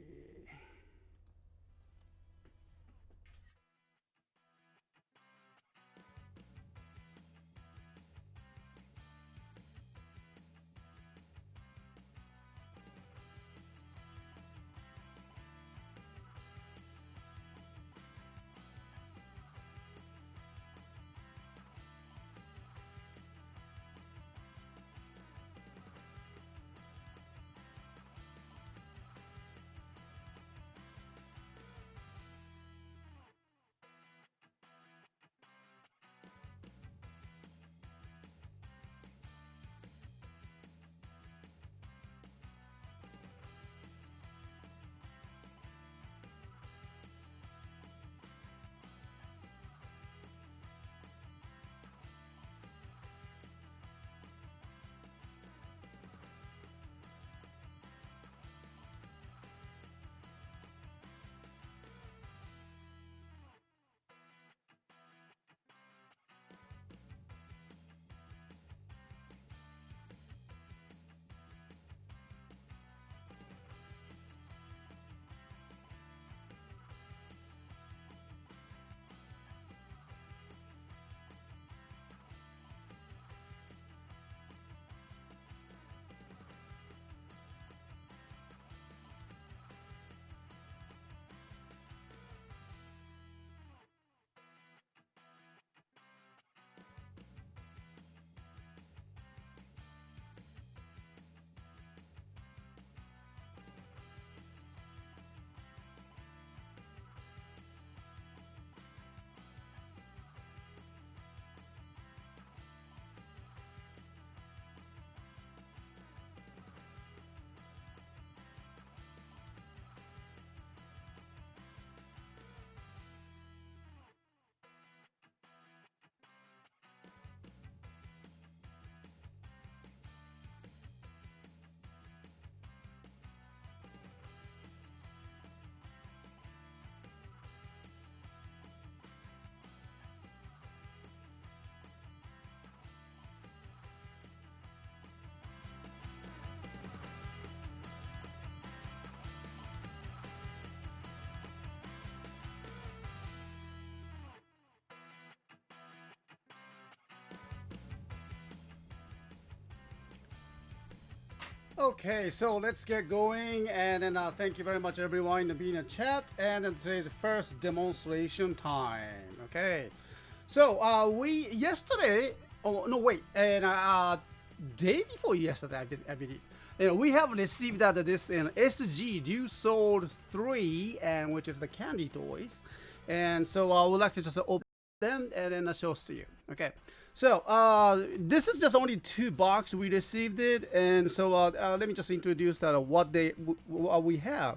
Okay, so let's get going, and then thank you very much everyone to being in the chat, and then today's first demonstration time. Okay, so we yesterday, oh no wait, and day before yesterday I believe, we have received that this in SG Dew Sold 3, and which is the candy toys, and so I would like to just open them and then show to you. Okay, so this is just only 2 boxes we received it, and so let me just introduce that what we have.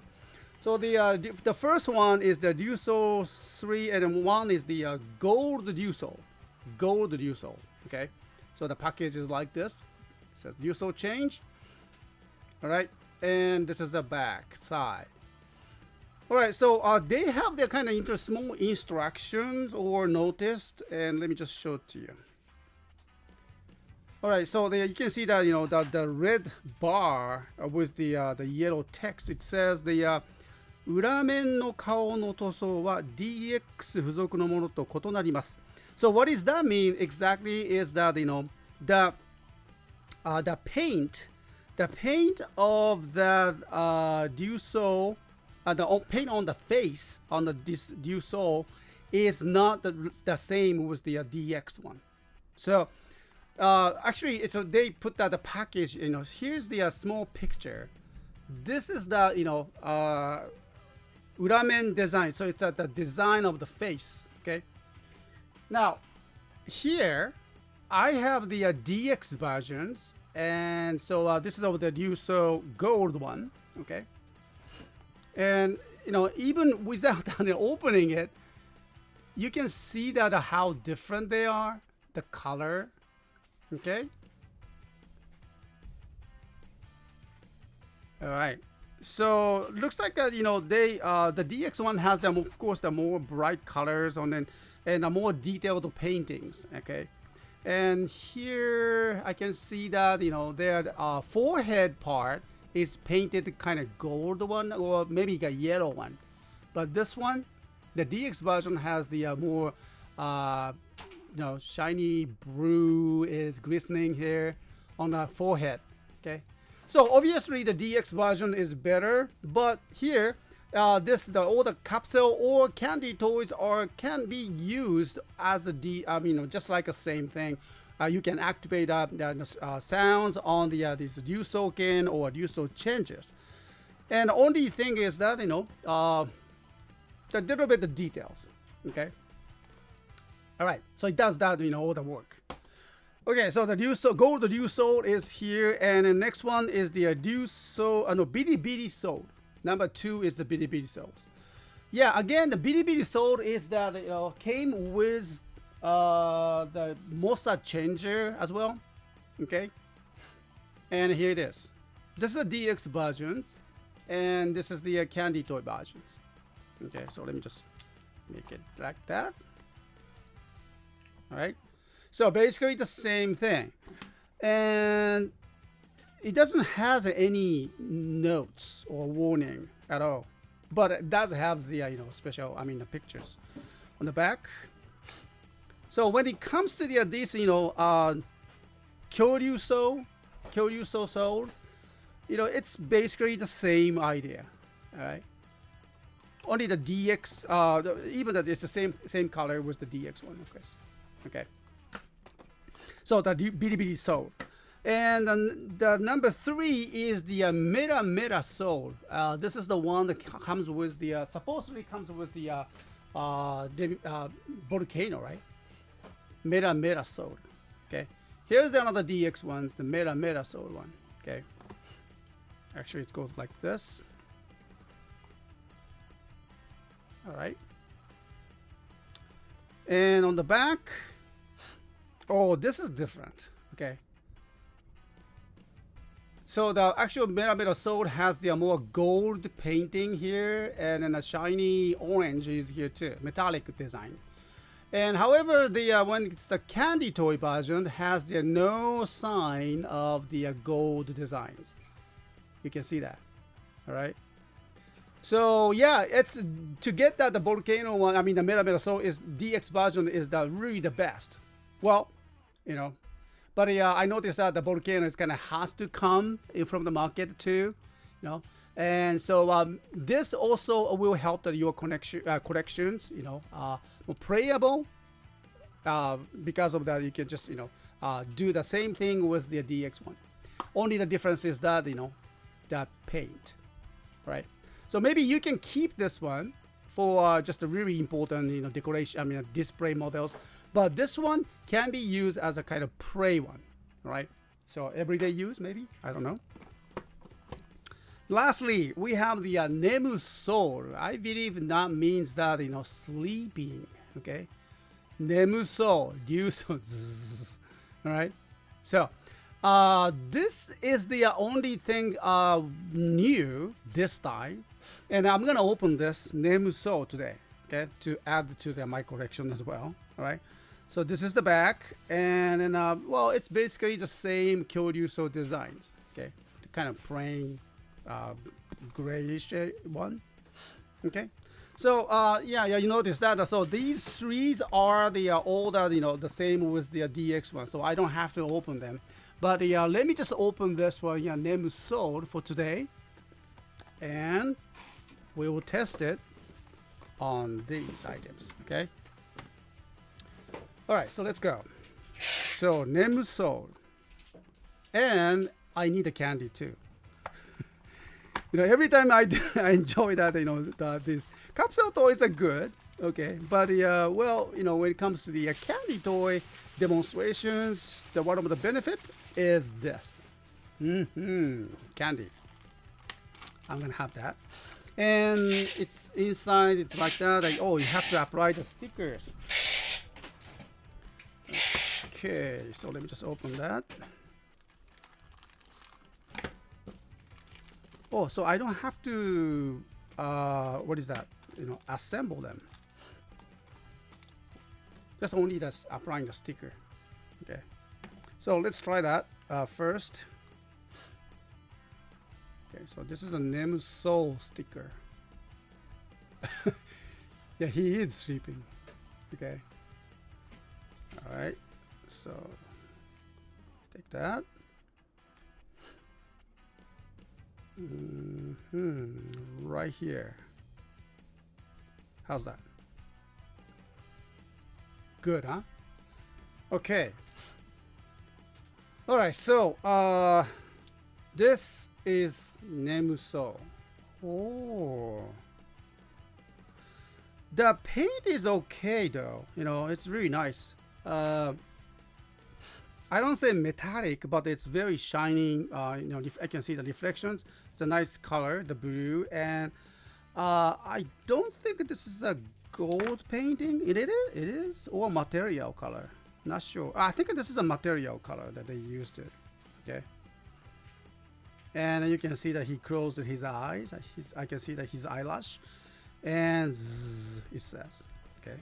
So the first one is the Dew Soul 3, and one is the gold Dew Soul. Okay, so the package is like this. It says Dew Soul change. All right, and this is the back side. All right, so they have their kind of small instructions or noticed, and let me just show it to you. All right, so you can see that the red bar with the yellow text. It says the 裏面の顔の塗装は DX 付属のものと異なります. So what does that mean exactly is that the paint of the Dew Soul, the paint on the face on the Dew Soul is not the same with the DX one. So actually, they put that the package. Here's the small picture. This is the uramen design. So it's the design of the face. Okay. Now here I have the DX versions, and so this is of the Dew Soul gold one. Okay. And even without opening it, you can see that how different they are, the color. Okay. All right. So looks like they the DX one has them, of course, the more bright colors on it and the more detailed paintings. Okay. And here I can see that their forehead part is painted kind of gold one, or maybe a yellow one, but this one, the DX version, has the more shiny blue is glistening here on the forehead. Okay, so obviously the DX version is better, but here all the capsule or candy toys can be used as a just like the same thing. You can activate the sounds on these Dew Soaking or Dew Soul changes, and the only thing is that the little bit of details. Okay. All right, so it does that all the work. Okay, so the Dew Soul gold, the Dew Soul is here, and the next one is the Dew Soul. Bitty Bitty Soul. Number 2 is the Bitty Bitty Souls. Yeah, again, the Bitty Bitty Soul is that came with the Mossa changer as well. Okay, and here it is. This is the DX versions, and this is the candy toy versions. Okay, so let me just make it like that. All right, so basically the same thing, and it doesn't have any notes or warning at all, but it does have the special, the pictures on the back. So when it comes to these Kyoryu Soul souls, it's basically the same idea. All right, only the DX, even that it's the same color with the DX one, of course. Okay, so the Bitty Bitty Soul. And the number 3 is the Mera Soul. This is the one that comes with the supposedly comes with the volcano, right? Mera Soul. Okay. Here's another DX ones, the Mera Soul one. Okay. Actually, it goes like this. All right. And on the back, oh, this is different. Okay. So the actual Mera Soul has the more gold painting here, and then a shiny orange is here too, metallic design. And however, when it's the candy toy version, has the no sign of the gold designs. You can see that. All right. So yeah, it's to get that the volcano one. The Mera Soul is DX version is really the best. Well, But I noticed that the volcano is kind of has to come in from the market too, you know. And so this also will help that your collections, you know, more playable. Because of that, you can just, you know, do the same thing with the DX one. Only the difference is that, you know, the paint, right? So maybe you can keep this one for just a really important, you know, decoration, I mean, display models. But this one can be used as a kind of play one, right? So everyday use, maybe, I don't know. Lastly, we have the nemu soul. I believe that means that, you know, sleeping, okay? Nemu soul, ryu soul, all right? So this is the only thing new this time. And I'm going to open this nemu soul today, okay, to add to my collection as well, all right? So this is the back, and then, well, it's basically the same Kyoryu soul designs, okay? The kind of plain grayish one, okay? So yeah, you notice that. So these three are the all the, you know, the same with the DX one. So I don't have to open them. But let me just open this one, yeah, nemu soul for today, and we will test it on these items. Okay. All right, so let's go. So nemu soul, and I need a candy too. You know, every time I enjoy that, you know, these capsule toys are good, okay, but well, you know, when it comes to the candy toy demonstrations, one of the benefit is this, candy. I'm gonna have that, and it's inside. It's like that. Like, oh, you have to apply the stickers. Okay, so let me just open that. Oh, so I don't have to, what is that? You know, assemble them. Just only that's applying the sticker. Okay. So let's try that first. Okay, so this is a nemu soul sticker. Yeah, he is sleeping. Okay. All right. So take that. Right here. How's that? Good, huh? Okay. All right, so this is nemu soul. Oh, the paint is okay though. You know, it's really nice. I don't say metallic, but it's very shining. You know, I can see the reflections. It's a nice color, the blue, and I don't think this is a gold painting. It is, or material color. Not sure. I think this is a material color that they used it. Okay. And you can see that he closed his eyes. I can see that his eyelash, and zzz, it says. Okay.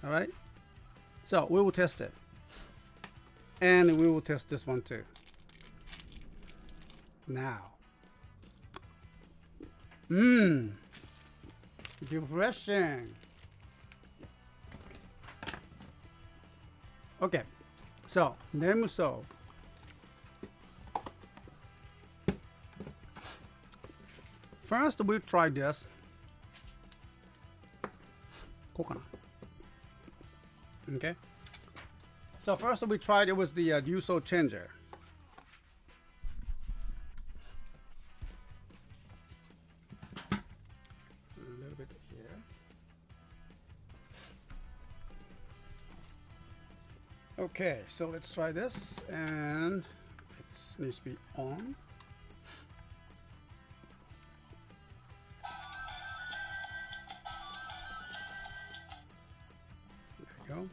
All right. So we will test it. And we will test this one too. Now. Refreshing. Okay. So, nemu soul. First, we'll try this. Coconut. Okay. So first we tried it was the Ryuso changer. A little bit here. Okay, so let's try this, and it needs to be on. There you go.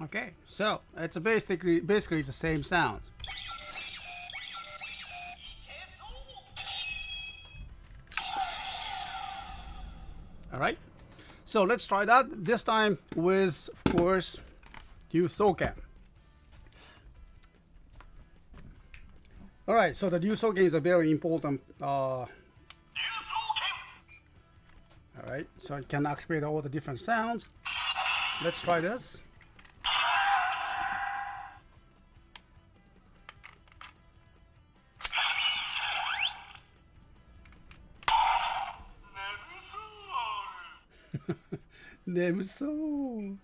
Okay, so it's basically the same sound. So let's try that this time with, of course, Ryusoken. All right, so the Ryusoken is a very important. All right, so it can activate all the different sounds. Let's try this. Nemuso.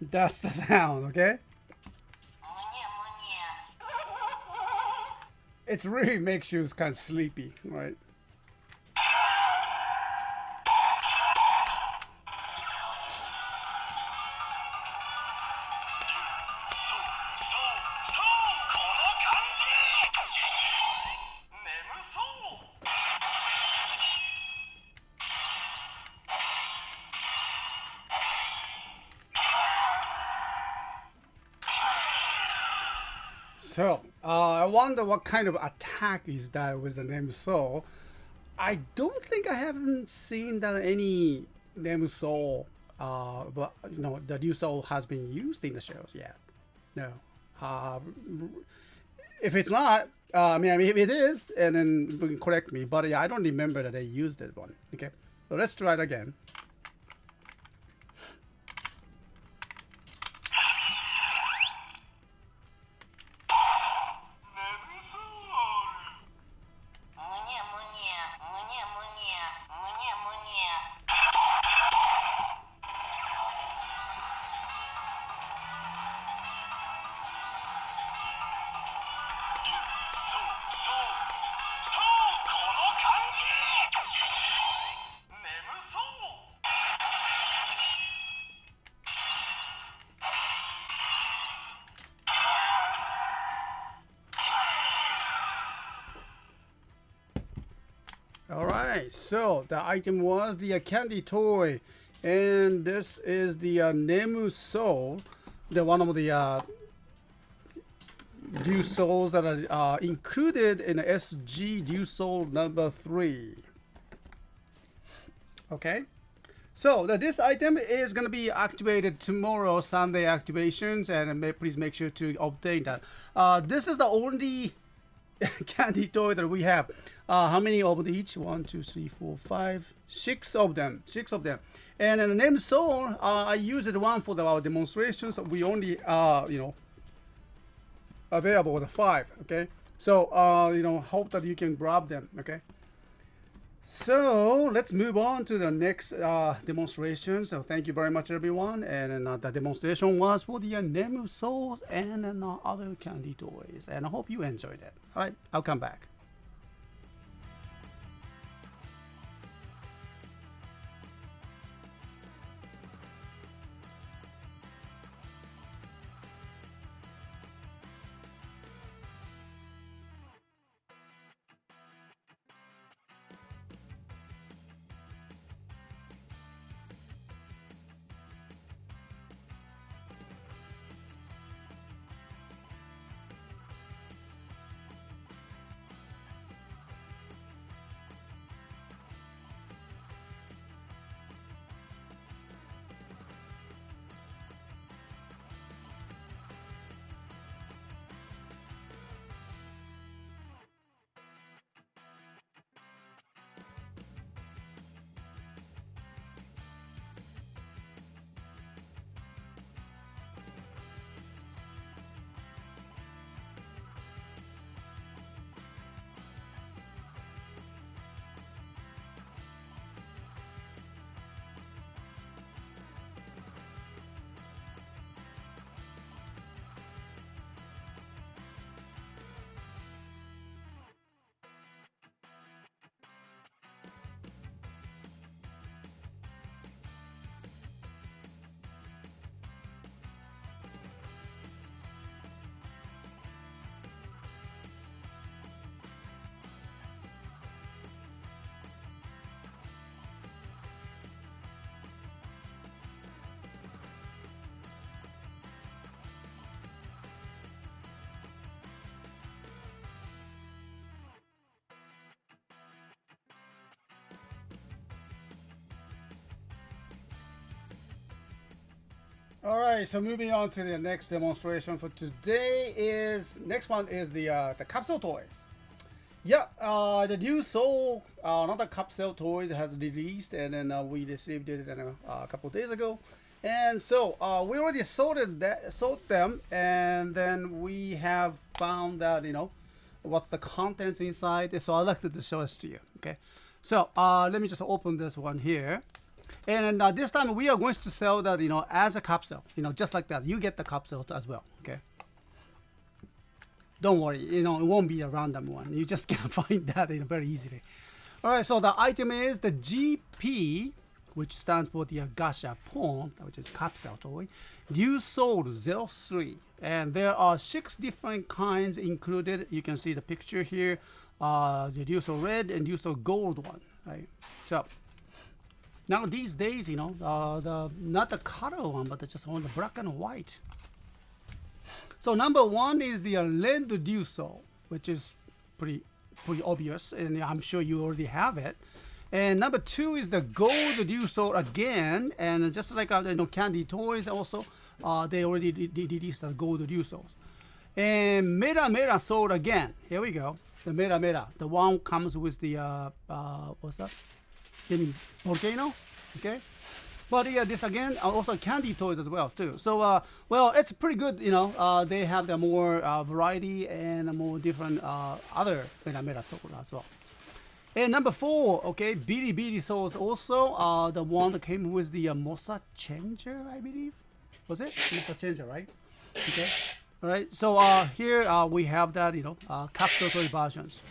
That's the sound, okay? It really makes you kind of sleepy, right? So, I wonder what kind of attack is that with the Nemuso. I don't think I haven't seen that any Nemuso, but you know, the Ryuso has been used in the shows yet. No. If it's not, I mean, if it is, and then you can correct me. But yeah, I don't remember that they used that one. Okay, so let's try it again. Alright, so the item was the candy toy, and this is the Nemuso, the one of the Ryusos that are included in SG Ryuso number 3. Okay, so this item is going to be activated tomorrow, Sunday activations, and please make sure to update that. This is the only candy toy that we have. How many of each? 1, 2, 3, 4, 5, 6 of them. 6 of them. And in the name so, I used one for our demonstrations. We only, you know, available with 5. Okay. So, you know, hope that you can grab them. Okay. So let's move on to the next demonstration. So thank you very much, everyone. And the demonstration was for the Nemuso and other candy toys. And I hope you enjoyed it. All right, I'll come back. All right, so moving on to the next demonstration for today next one is the capsule toys. Yeah, the new Soul, another capsule toys has released, and then we received it a couple of days ago, and so we already sold them, and then we have found that what's the contents inside. So I'd like to show this to you. Okay, so let me just open this one here. And this time we are going to sell that, as a capsule, just like that. You get the capsule as well, okay? Don't worry, it won't be a random one. You just can find that very easily. All right, so the item is the GP, which stands for the Gashapon, which is capsule toy. New Soul 03. And there are 6 different kinds included. You can see the picture here. The New Soul Red and New Soul Gold one, right? So now these days, not the color one, but just on the black and white. So number 1 is the Red New Soul, which is pretty obvious, and I'm sure you already have it. And number 2 is the Gold New Soul again, and just like Candy Toys also, they already released the Gold New Souls. And Mera Soul again. Here we go. The Mera. The one comes with the what's that? Volcano, okay, but yeah, this again also Candy Toys as well too. So well, it's pretty good. They have the more variety and more different other Mera Soul as well. And number 4, okay, Billy Souls also the one that came with the Mosa Changer, I believe. Was it Mosa Changer, right? Okay, all right. So here we have that capsule toy versions.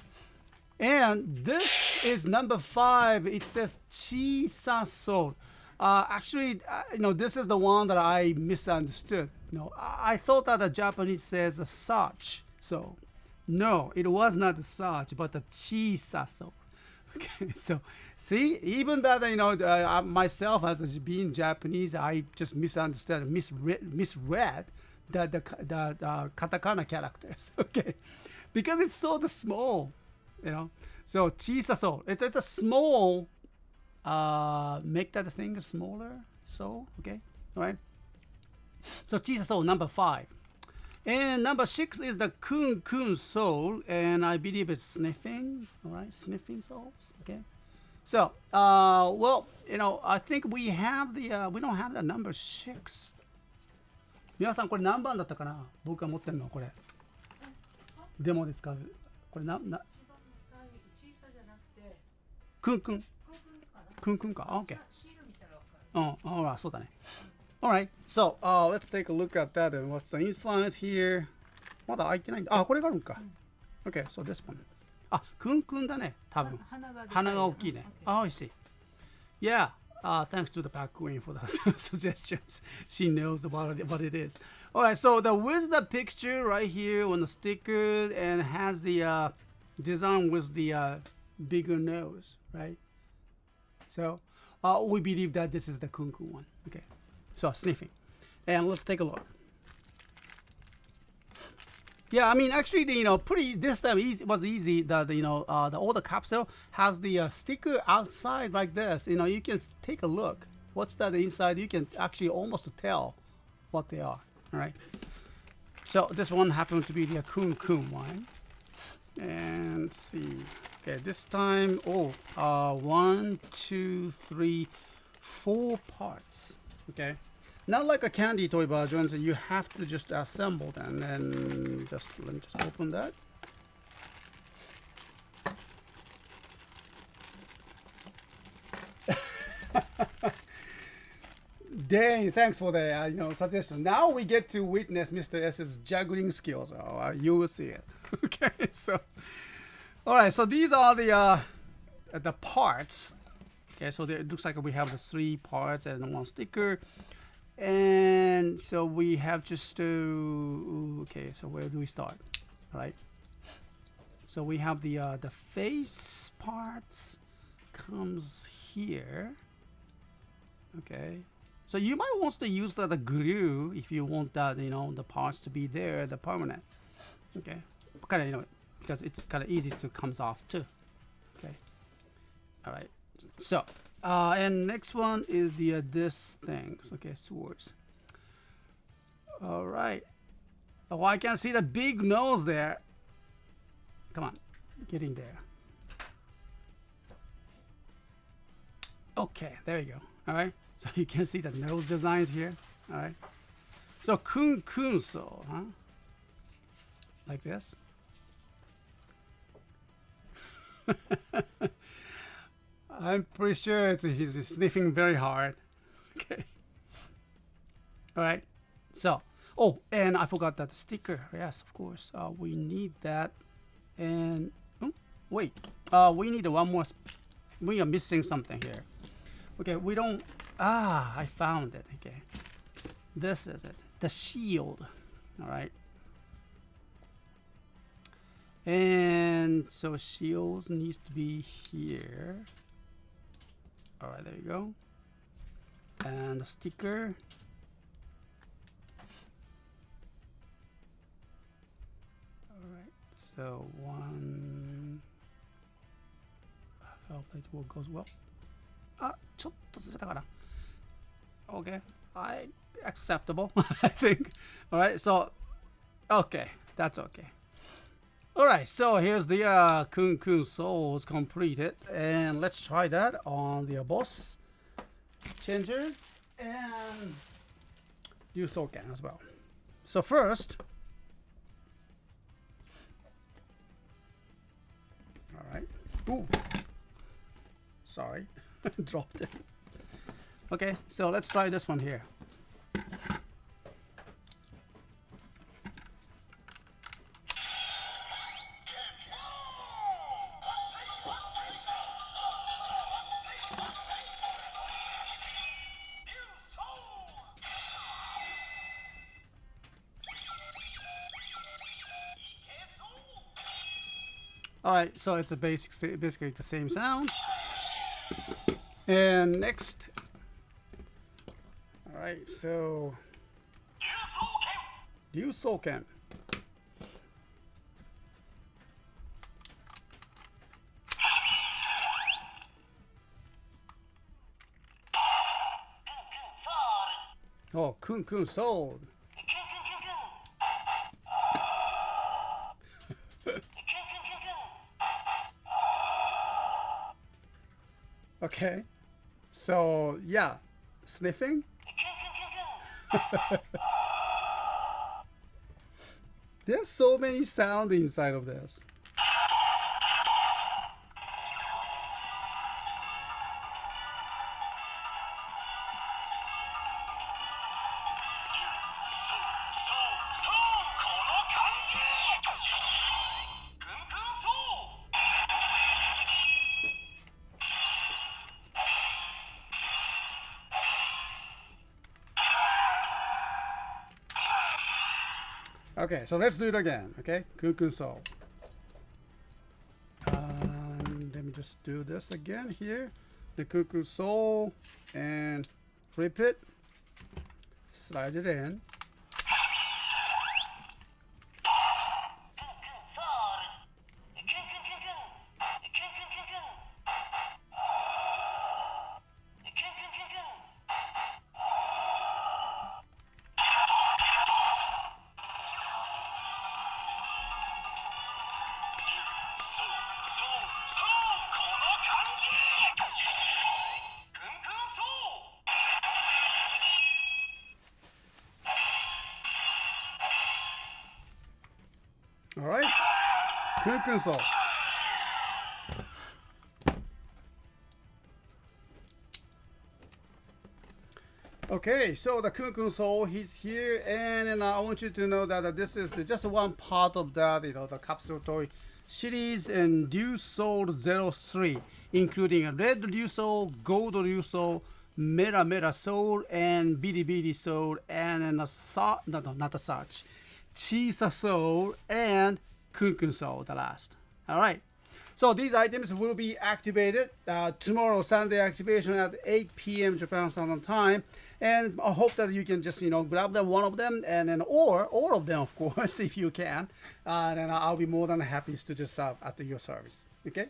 And this is number 5. It says Chisa Soul. Actually, this is the one that I misunderstood. I thought that the Japanese says such. So, no, it was not the such, but the Chisa Soul. Okay, so see, even that myself as being Japanese, I just misunderstood, misread the katakana characters. Okay, because it's so small. So Chisa Soul. It's a small, make that thing smaller. So, okay, all right. So Chisa Soul number 5. And number 6 is the Kun Soul, and I believe it's sniffing, all right, sniffing souls, okay. So, well, I think we have we don't have the number 6. 皆さんこれ何番だったかな？僕が持ってるのこれ。デモで使う。これくんか OK. Alright, そうだね. Alright, so let's take a look at that and what's the inside here. まだ開いてないんだ。これがあるんか。Okay, so this one. くんだね、多分。鼻が大きいね。I see. Yeah, thanks to the back queen for the suggestions. She knows what it is. Alright, so with the picture right here on the sticker and has the design with the bigger nose, right? So we believe that this is the Kun one. Okay, so sniffing, and let's take a look. Yeah, I mean, actually, this time was easy. That the older capsule has the sticker outside like this. You can take a look. What's that inside? You can actually almost tell what they are. All right. So this one happened to be the Kun one. And let's see. Okay, this time, 1, 2, 3, 4 parts. Okay, not like a candy toy version, so you have to just assemble them. And let me just open that. Dang, thanks for the suggestion. Now we get to witness Mr. S's juggling skills. You will see it. Okay, so all right, so these are the parts. Okay, so it looks like we have the 3 parts and 1 sticker, and so we have just okay, so where do we start? All right, so we have the face parts comes here. Okay, so you might want to use the glue if you want that the parts to be there, the permanent. Okay, kind of because it's kind of easy to comes off too. Okay, all right. So and next one is the this things. Okay, swords. All right. Oh, I can see the big nose there. Come on, get in there. Okay, there you go. All right. So you can see the nose designs here. All right. So so, huh? Like this. I'm pretty sure he's sniffing very hard. Okay. All right. So, oh, and I forgot that sticker. Yes, of course. We need that. And oh, wait. We need one more. We are missing something here. Okay, we don't. Ah, I found it. Okay, this is it. The shield. All right. And so shields needs to be here. All right, there you go. And the sticker. All right, so one. Felt like it goes well. ちょっとずれたかな. Okay, acceptable, I think. All right, so okay, that's okay. All right, so here's the Kun souls completed, and let's try that on the boss changers and do Soken as well. So first, all right. Ooh, sorry, dropped it. Okay, so let's try this one here. All right, so it's basically the same sound. And next, all right, so Ryusoken. Oh, Kun sold. Okay, so yeah, sniffing. There's so many sounds inside of this. Okay, so let's do it again. Okay, Kun Soul. Let me just do this again here. The Kun Soul and flip it, slide it in. All right, Kun Soul. Okay, so the Kun Soul, he's here, and I want you to know that this is just one part of that, the capsule toy series and Ryu Soul 03, including a red Ryu Soul, gold Ryu Soul, Mera Soul, and Bidi Soul, and not a such. Chisa Soul and Kun Soul, the last. All right. So these items will be activated tomorrow, Sunday activation at 8 p.m. Japan Standard Time. And I hope that you can just, grab them, one of them, and then, or all of them, of course, if you can. And I'll be more than happy to just serve at your service. Okay.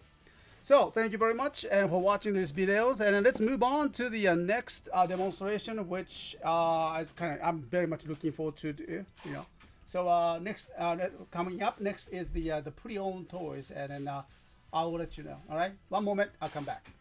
So thank you very much and for watching these videos. And let's move on to the next demonstration, which I'm very much looking forward to. So next coming up next is the pre-owned toys, and then I will let you know. All right, one moment, I'll come back.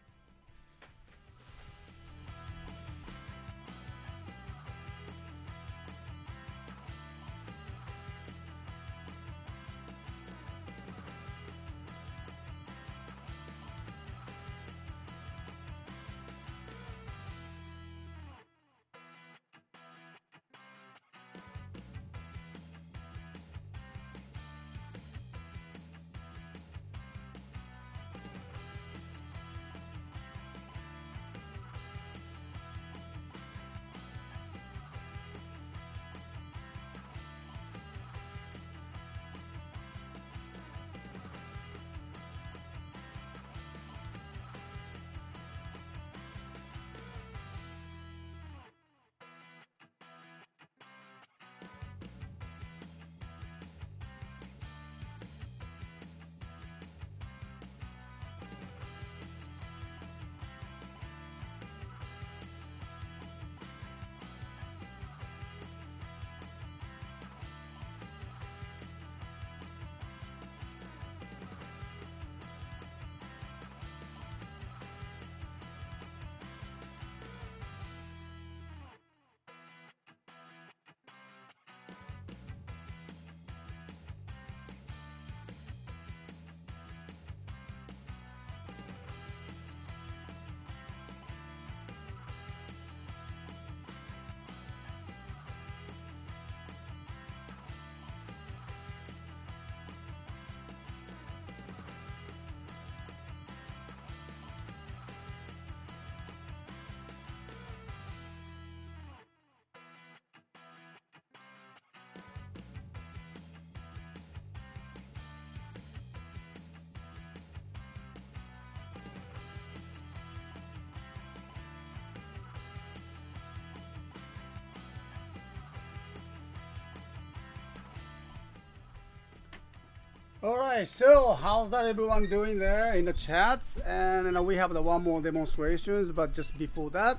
All right, so how's that everyone doing there in the chats? And we have the one more demonstrations, but just before that,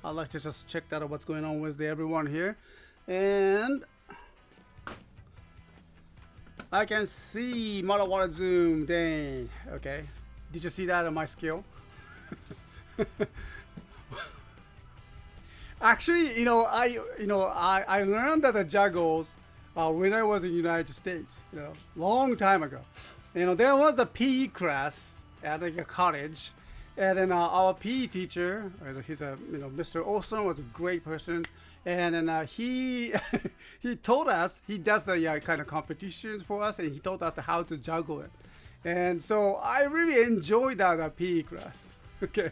I'd like to just check that out what's going on with everyone here. And I can see Marawara Zoom dang. Okay, did you see that on my skill? Actually, I learned that the juggles when I was in the United States, long time ago. There was the PE class at a college, and then our PE teacher, he's Mr. Olson, was a great person, and then he he told us, he does the kind of competitions for us, and he taught us how to juggle it, and so I really enjoyed that PE class. Okay,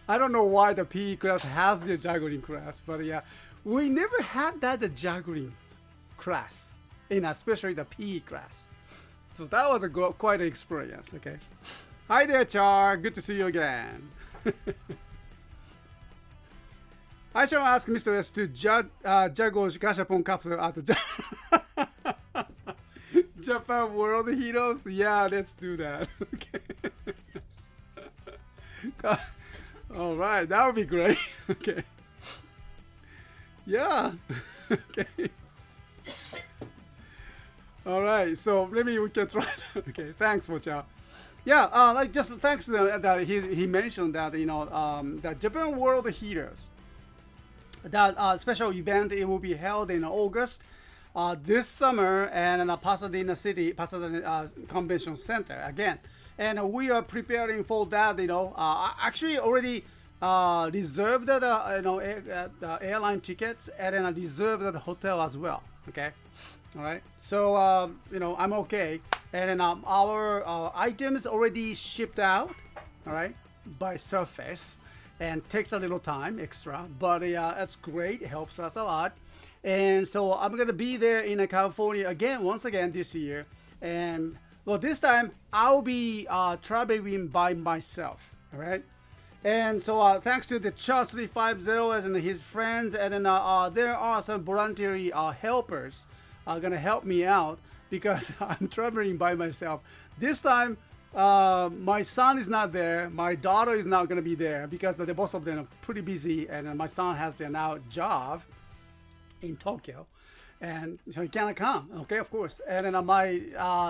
I don't know why the PE class has the juggling class, but yeah, we never had the juggling class, especially the PE class. So that was quite an experience. Okay. Hi there, Char. Good to see you again. I shall ask Mr. S to juggle Gashapon capsule at the Japan World Heroes. Yeah, let's do that. Okay. All right, that would be great. Okay. Yeah. Okay. All right, so maybe we can try that. Okay, thanks, Mocha. Yeah, just thanks that he mentioned that the Japan World Heroes, that special event, it will be held in August this summer, and in Pasadena Convention Center again, and we are preparing for that. Actually already reserved the airline tickets, and then reserved the hotel as well. Okay. All right, so I'm okay, and then our items already shipped out, all right, by surface, and takes a little time extra, but that's great. It helps us a lot, and so I'm gonna be there in California once again this year, and well, this time I'll be traveling by myself, all right. And so thanks to the Charles 350 and his friends, and then there are some voluntary helpers are gonna help me out because I'm traveling by myself. This time My son is not there. My daughter is not going to be there because the both of them are pretty busy, and my son has their now job in Tokyo, and so he cannot come. Okay, of course. And then my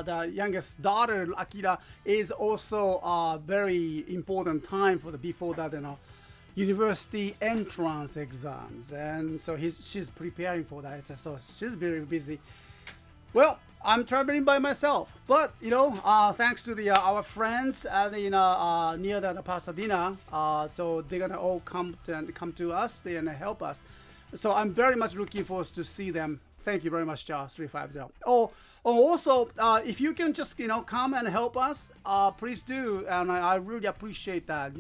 the youngest daughter Akira is also a very important time for the before that university entrance exams, and so she's preparing for that. So she's very busy. Well, I'm traveling by myself, but thanks to our friends near the Pasadena, so they're gonna all come to us. They're gonna help us. So I'm very much looking forward to see them. Thank you very much, Josh 350. Also, if you can just come and help us, please do, and I really appreciate that.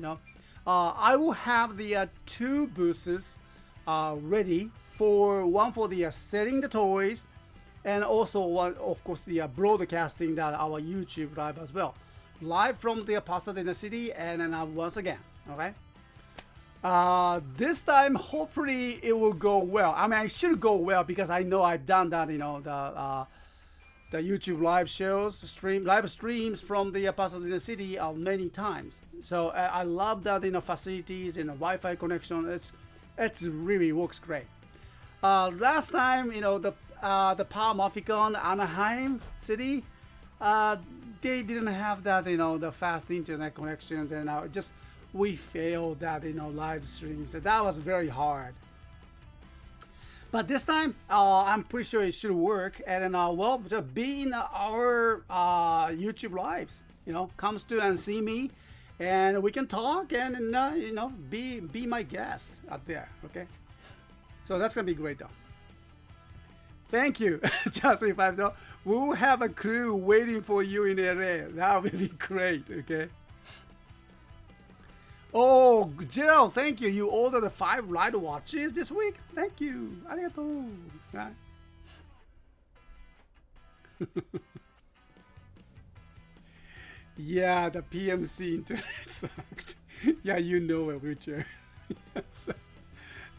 I will have the 2 booths ready one for the selling the toys. And also, one, of course, the broadcasting that our YouTube live as well, live from the Pasadena City, and then once again, okay. This time, hopefully, it will go well. I mean, it should go well because I know I've done that. The YouTube live shows, live streams from the Pasadena City many times. So I love that facilities and the Wi-Fi connection. It's really works great. Last time, the Palm-Aficon Anaheim City, they didn't have that, the fast internet connections, and we failed that, live streams. So that was very hard. But this time, I'm pretty sure it should work. And then, just be in our YouTube lives, comes to and see me, and we can talk and be my guest out there. Okay, so that's gonna be great though. Thank you, Chelsea 50. We will have a crew waiting for you in LA. That would be great, okay? Oh, Gerald, thank you. You ordered 5 ride watches this week? Thank you. Arigato. Right. Yeah, the PMC internet sucked. Yeah, it, Wheelchair. Yes.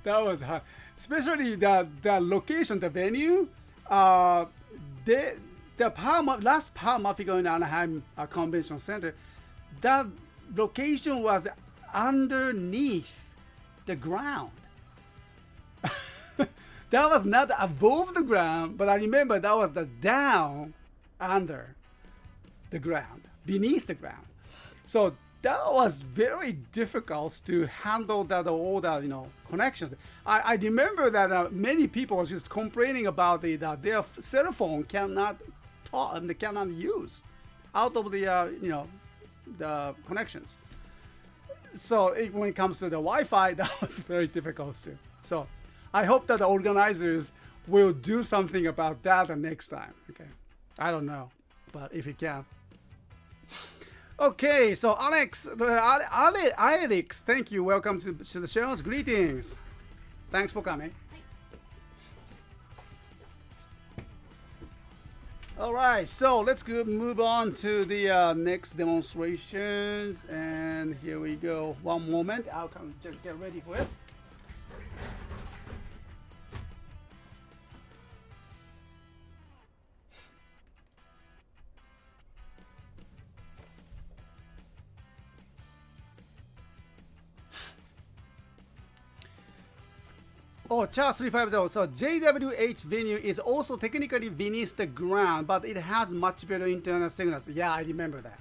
That was hard. Especially the location, the venue, the last Palm-Aficon in Anaheim Convention Center, that location was underneath the ground. That was not above the ground, but I remember that was the down under the ground, beneath the ground. So that was very difficult to handle all the connections. I remember that many people were just complaining about that their cell phone cannot talk and they cannot use out of the connections. So when it comes to the Wi-Fi, that was very difficult too. So I hope that the organizers will do something about that the next time. Okay, I don't know, but if you can. Okay, so Alex, thank you. Welcome to the show. Greetings. Thanks for coming. All right, so let's move on to the next demonstrations. And here we go. One moment. I'll come just get ready for it. Oh, Charles 350. So JWH venue is also technically beneath the ground, but it has much better internet signals. Yeah, I remember that.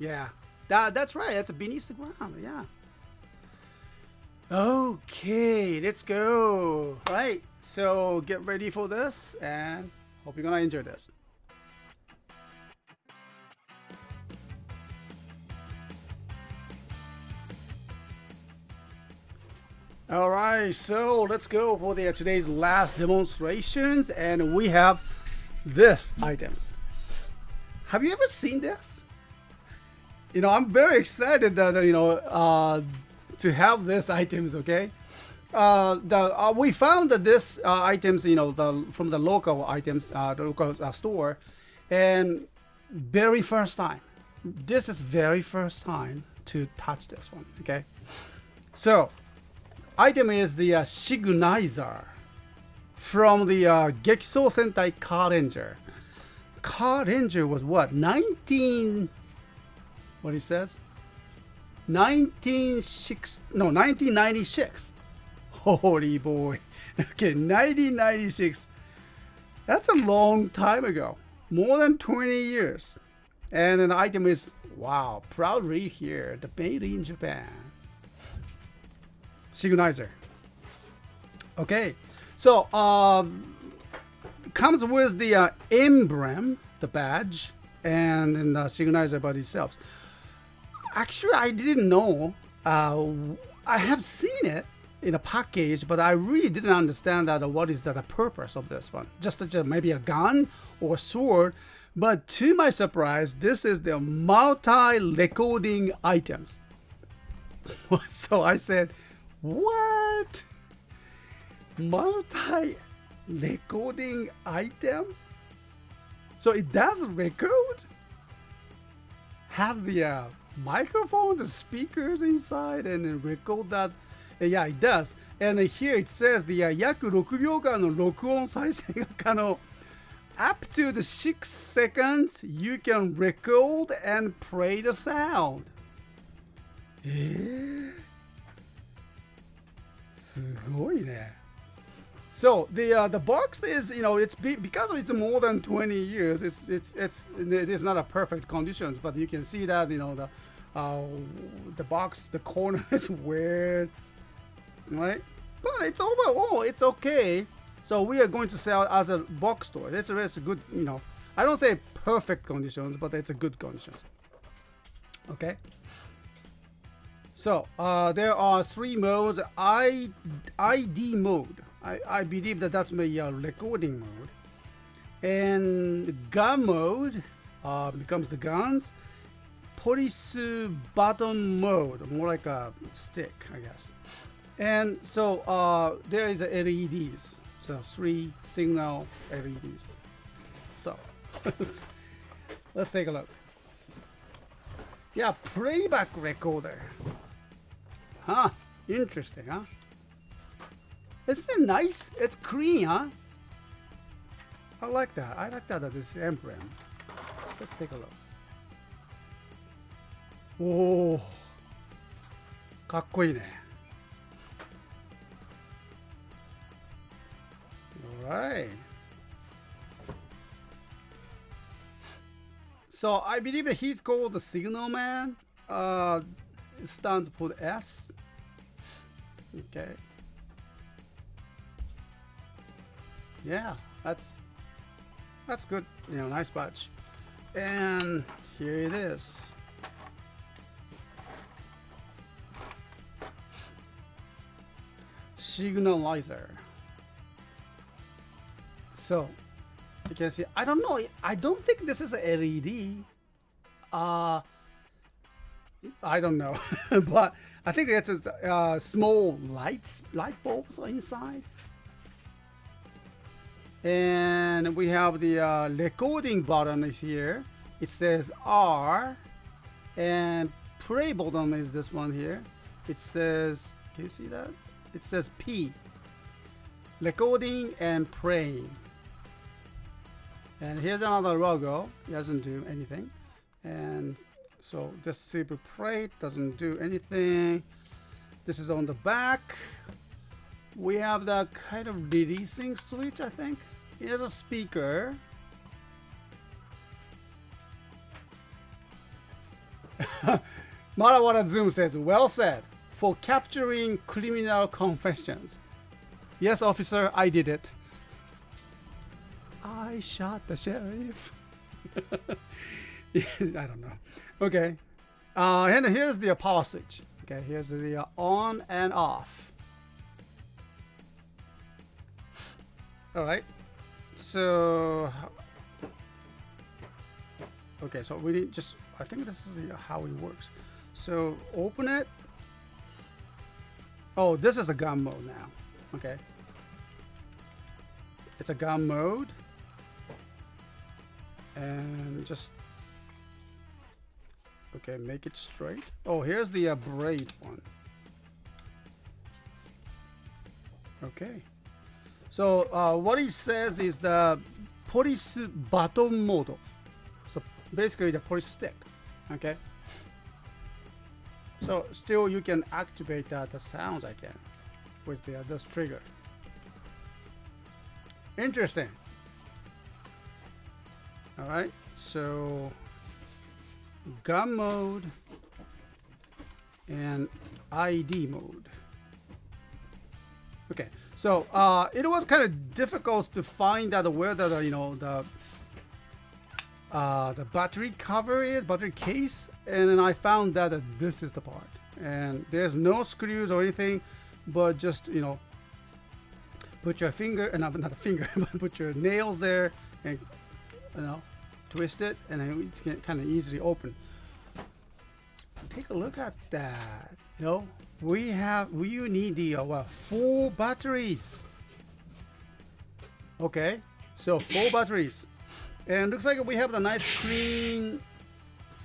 Yeah, that's right. It's beneath the ground. Yeah. Okay, let's go. All right. So get ready for this, and hope you're gonna enjoy this. All right, so let's go for today's last demonstrations, and we have this items. Have you ever seen this? I'm very excited that to have this items. Okay, we found that this items from the local items, the local store, and very first time. This is very first time to touch this one. Okay, so. Item is the Signizer from the Gekiso Sentai Car Ranger. Car Ranger was what? 19 what he says. 1996. Holy boy. Okay, 1996. That's a long time ago. More than 20 years. And an item is, wow, proudly here, the made in Japan. Signizer. Okay, so comes with the emblem, the badge, and the signizer by itself. Actually, I didn't know. I have seen it in a package, but I really didn't understand that what is the purpose of this one. Just maybe a gun or sword. But to my surprise, this is the multi-recording items. So I said, what? Multi-recording item? So it does record? Has the microphone, the speakers inside, and record that? Yeah, it does. And here it says the 約6秒間の録音再生が可能. Up to the 6 seconds, you can record and play the sound. すごいね. So the box is, it's because it's more than 20 years. It is not a perfect conditions, but you can see that the box, the corner is weird, right? But it's overall it's okay. So we are going to sell as a box store. It's a good, I don't say perfect conditions, but it's a good conditions. Okay. So there are 3 modes. ID mode. I believe that's my recording mode. And gun mode becomes the guns. Police button mode, more like a stick, I guess. And so there is LEDs. So 3 signal LEDs. So let's take a look. Yeah, playback recorder. Huh? Interesting, huh? Isn't it nice? It's clean, huh? I like that. I like that this emblem. Let's take a look. Oh, かっこいいね. Alright. So I believe that he's called the Signal Man. It stands for the S. Okay. Yeah, that's good. Nice badge. And here it is. Signalizer. So you can see, I don't know, I don't think this is a LED. I don't know, but I think it's small light bulbs inside. And we have the recording button is here. It says R, and play button is this one here. It says, can you see that? It says P, recording and playing. And here's another logo. It doesn't do anything. And so this super plate doesn't do anything. This is on the back. We have the kind of releasing switch, I think. Here's a speaker. Marawara Zoom says, well said, for capturing criminal confessions. Yes, officer, I did it. I shot the sheriff. I don't know. Okay. And here's the power switch. Okay, here's the on and off. All right. So, okay, so we need just, I think this is how it works. So open it. Oh, this is a gun mode now. Okay. It's a gun mode. And just, okay, make it straight. Oh, here's the braid one. Okay. So what he says is the police button mode. So basically the police stick. Okay. So still you can activate the sounds I can with this trigger. Interesting. All right, so gun mode and ID mode. Okay, so it was kind of difficult to find out where the battery cover is, battery case, and then I found that this is the part, and there's no screws or anything, but just put your finger, not a finger, but put your nails there and twist it, and then it's kind of easily open. Take a look at that. We need the 4 batteries. Okay, so 4 batteries, and looks like we have the nice clean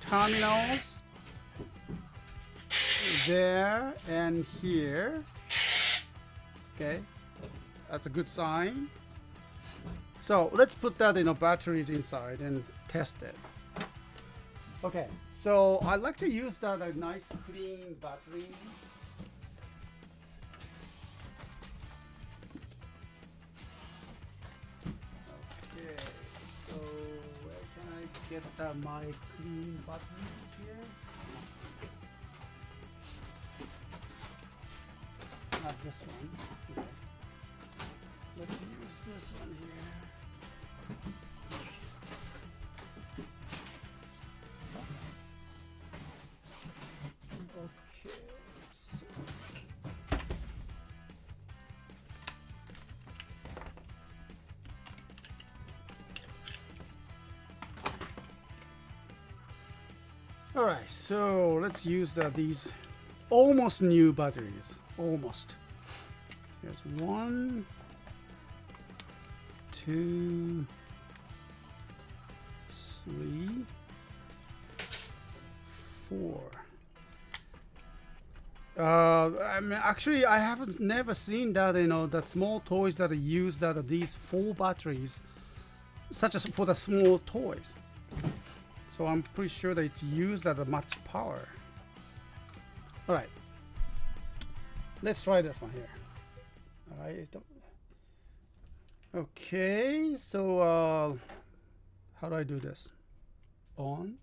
terminals there and here. Okay, that's a good sign. So let's put that batteries inside and test it. Okay, so I like to use that nice clean battery. Okay, so where can I get my clean batteries here? Not this one. Okay. Let's use this one here. All right, so let's use these almost new batteries. Almost. Here's 1, 2, 3, 4. I mean, actually, I haven't never seen that that small toys that use these 4 batteries, such as for the small toys. So I'm pretty sure that it's used at much power. All right, let's try this one here. All right. Okay, so how do I do this? On.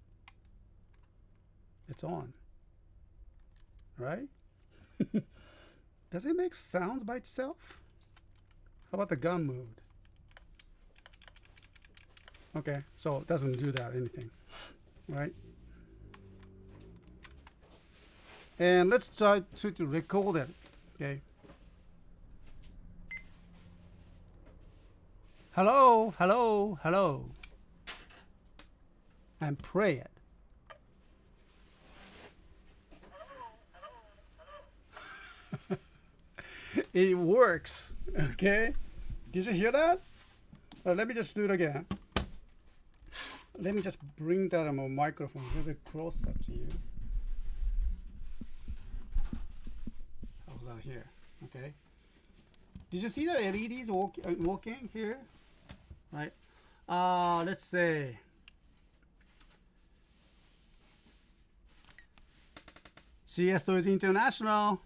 It's on. Right? Does it make sounds by itself? How about the gun mode? Okay, so it doesn't do that anything. Right? And let's try to record it. Okay. Hello, hello, hello. And pray it. It works. Okay. Did you hear that? Let me just do it again. Let me just bring that microphone a little bit closer to you. How's that here? Okay. Did you see the LEDs working here? Right. Let's say. CSTOYS International.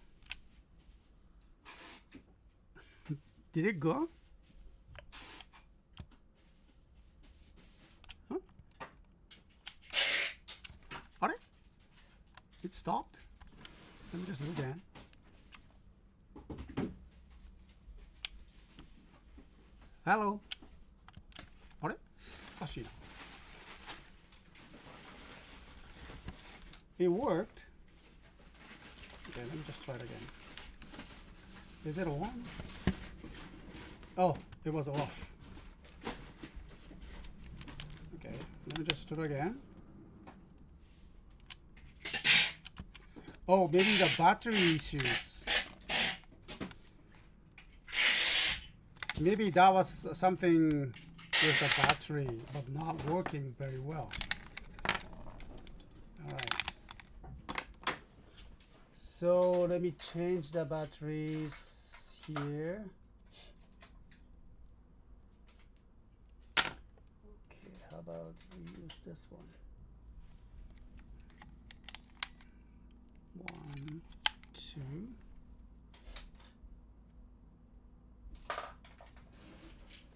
Did it go? Huh? Alright. It stopped. Let me just do it again. Hello. Alright. It worked. Okay, let me just try it again. Is it on? Oh, it was off. Okay, let me just do it again. Oh, maybe the battery issues. Maybe that was something with the battery. It was not working very well. All right. So let me change the batteries here. Okay, how about we use this one? 1, 2.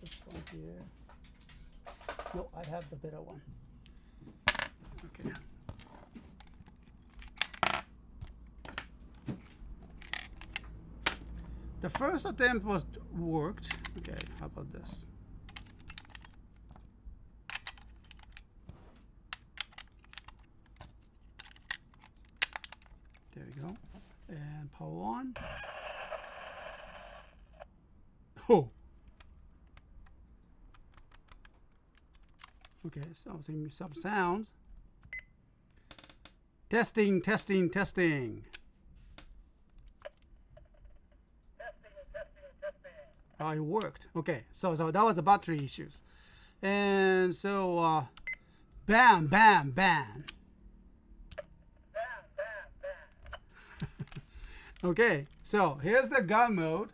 This one here. No, I have the better one. Okay. The first attempt worked. Okay, how about this? There we go. And power on. Oh. Okay, some sounds. Testing, testing, testing. Oh, it worked. Okay, so that was the battery issues. And so, bam, bam, bam. Okay, so here's the gun mode.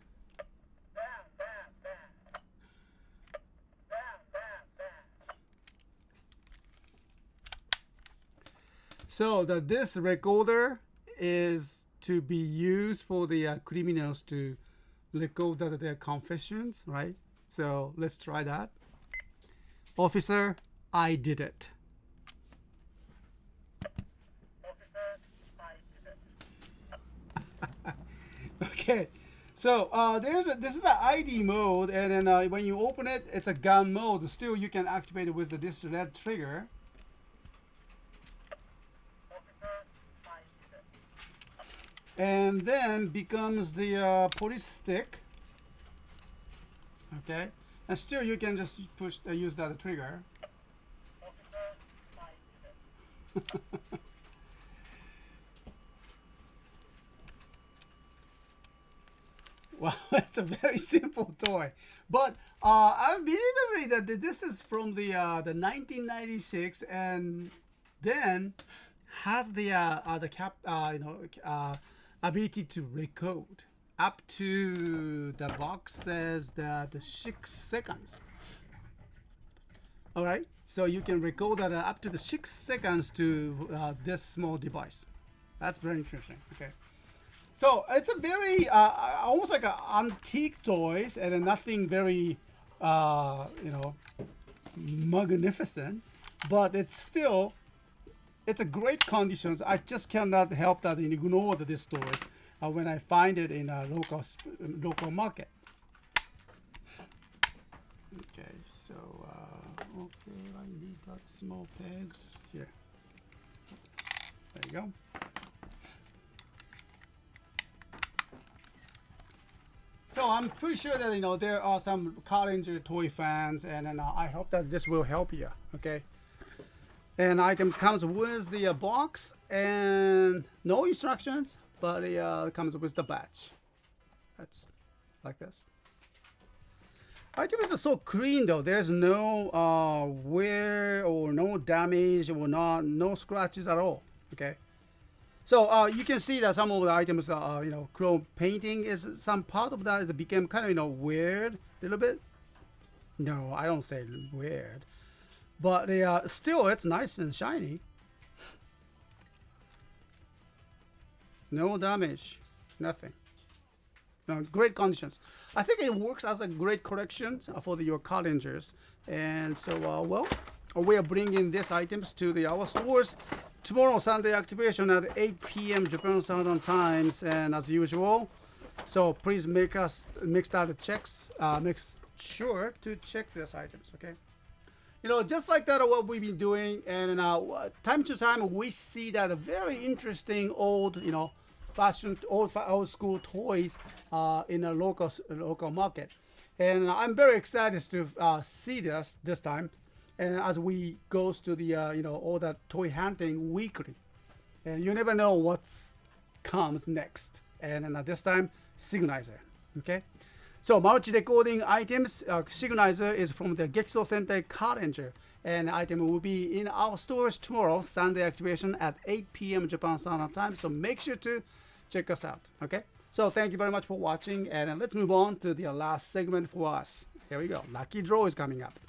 So this recorder is to be used for the criminals to record their confessions, right? So let's try that. Officer, I did it. Okay, so this is the ID mode, and then when you open it, it's a gun mode. Still, you can activate it with this red trigger. And then becomes the police stick. Okay, and still you can just use that trigger. Well, it's a very simple toy, but I believe that this is from the 1996, and then has the ability to record up to the box says that 6 seconds. All right, so you can record that up to the 6 seconds to this small device. That's very interesting. Okay. So it's a very almost like an antique toys, and nothing very magnificent, but it's a great conditions. I just cannot help that and ignore these stores when I find it in a local market. Okay, so okay, I need that small pegs here. There you go. So I'm pretty sure that there are some Car Ranger toy fans, and I hope that this will help you. Okay. And items comes with the box and no instructions, but it comes with the badge. That's like this. Items are so clean though. There's no wear or no damage or no scratches at all. Okay. So you can see that some of the items, chrome painting is some part of that is became kind of weird a little bit. No, I don't say weird, but still it's nice and shiny. No damage, nothing. No, great conditions. I think it works as a great collection for your Car Rangers. And so, we are bringing these items to our stores tomorrow, Sunday activation at 8 p.m. Japan Southern Times, and as usual. So please make sure to check these items, okay? Just like that, what we've been doing, and time to time we see that a very interesting old, fashioned old school toys in a local market, and I'm very excited to see this time. And as we goes to the all that toy hunting weekly, and you never know what comes next. And this time, Signizer. Okay, so multi-recording items. Signizer is from the Gekiso Sentai Car Ranger, and item will be in our stores tomorrow, Sunday activation at 8 p.m. Japan Standard Time. So make sure to check us out. Okay, so thank you very much for watching, and let's move on to the last segment for us. Here we go. Lucky draw is coming up.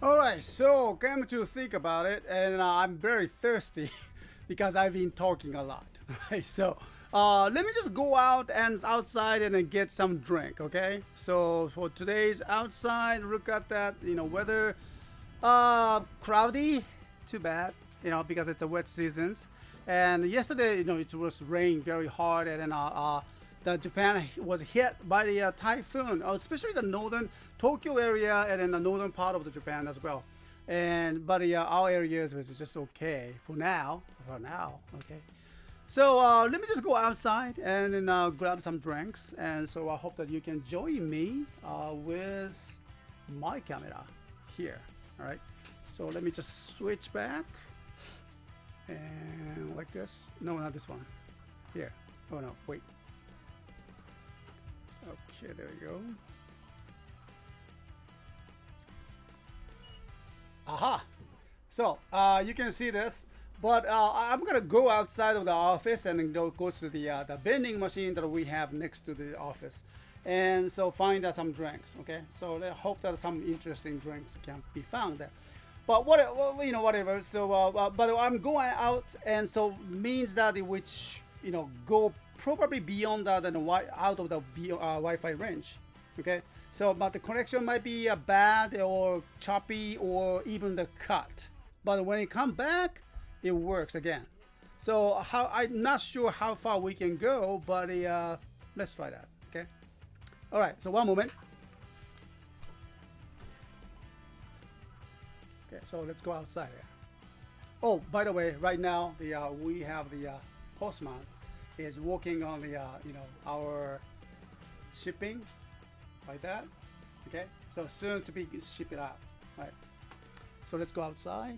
All right, so came to think about it, and I'm very thirsty because I've been talking a lot. Right, so let me just go out and outside and then get some drink. Okay, so for today's outside, look at that. Weather, cloudy. Too bad. Because it's a wet seasons. And yesterday, it was rain very hard, and then the Japan was hit by the typhoon, especially the northern Tokyo area and then the northern part of the Japan as well. But our areas was just okay for now. Okay. So let me just go outside and then grab some drinks, and so I hope that you can join me with my camera here. All right. So let me just switch back and like this. No, not this one. Here. Oh no, wait. Okay, there we go. Aha! So you can see this, but I'm gonna go outside of the office and then go to the vending machine that we have next to the office, and so find out some drinks. Okay, so I hope that some interesting drinks can be found there. But whatever. So but I'm going out, and so means that which go probably beyond that and out of the Wi-Fi range. Okay, so but the connection might be bad or choppy or even the cut, but when it comes back it works again. So I'm not sure how far we can go, but let's try that. Okay, all right, so one moment. Okay, so let's go outside here. Oh, by the way, right now we have the postman is working on the our shipping like that. Okay, so soon to be ship it out. Right, so let's go outside.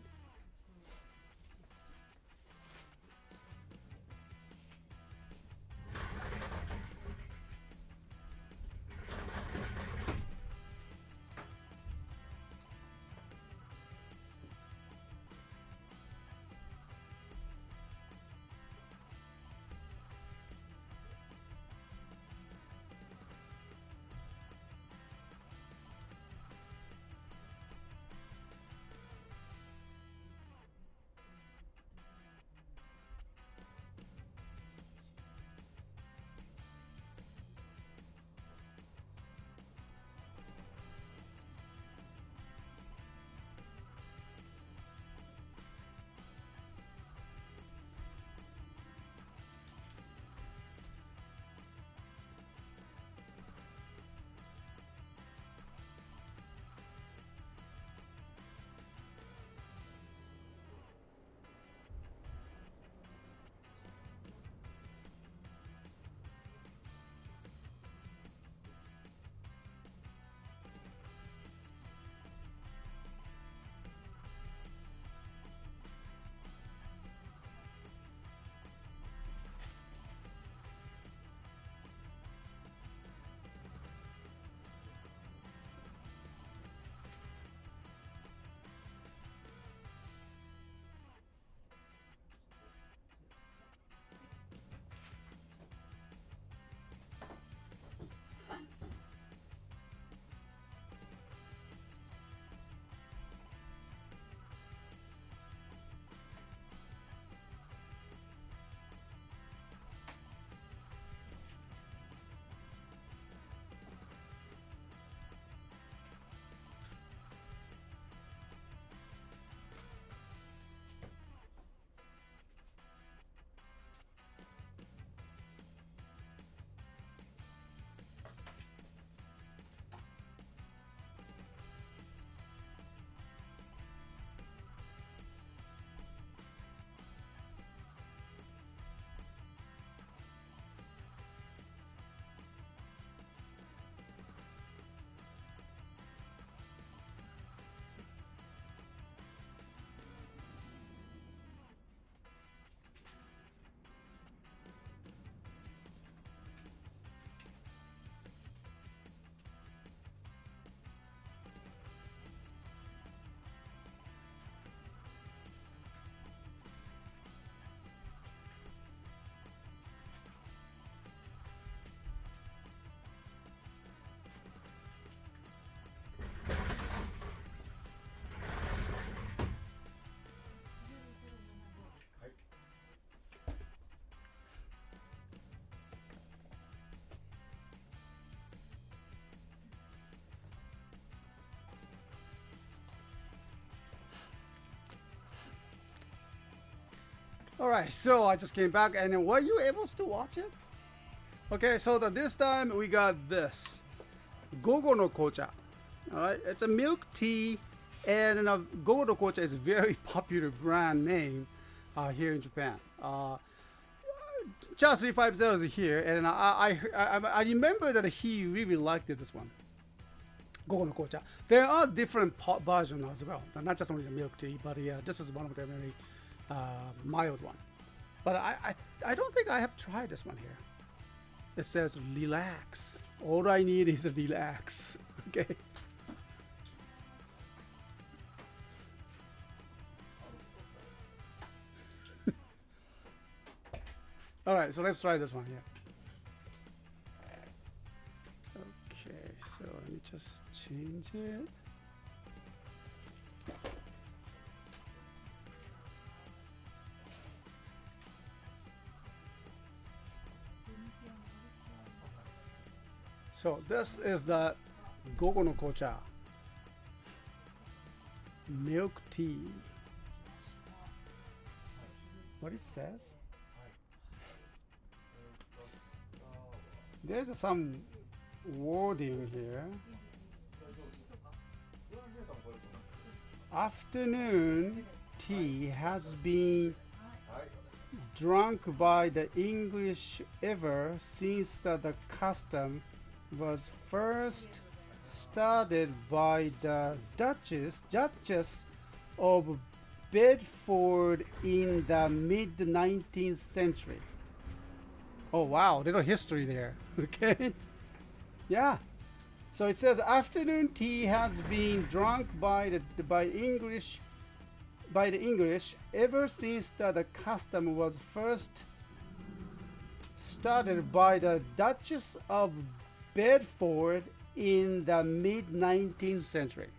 All right, so I just came back, and then were you able to watch it? Okay, so this time we got this Gogo no Kocha. All right, it's a milk tea, and Gogo no Kocha is a very popular brand name here in Japan. Charles 350 is here, and I remember that he really liked this one. Gogo no Kocha. There are different versions as well, not just only the milk tea, but yeah, this is one of the very mild one. But I don't think I have tried this one here. It says relax. All I need is a relax. Okay. All right, so let's try this one here. Okay, so let me just change it. So this is the Gogo no Kocha milk tea. What it says? There's some wording here. Afternoon tea has been drunk by the English ever since the custom was first started by the Duchess of Bedford in the mid-19th century. Oh wow, little history there. Okay. Yeah. So it says afternoon tea has been drunk by the English ever since the custom was first started by the Duchess of Bedford in the mid-19th century.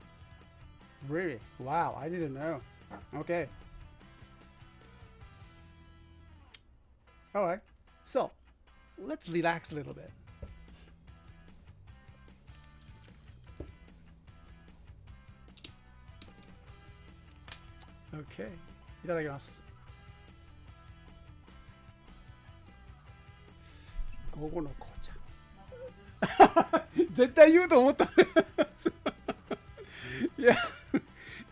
Really? Wow, I didn't know. Okay. All right. So, let's relax a little bit. Okay. いただきます。午後の紅茶。絶対言うと思った。Yeah.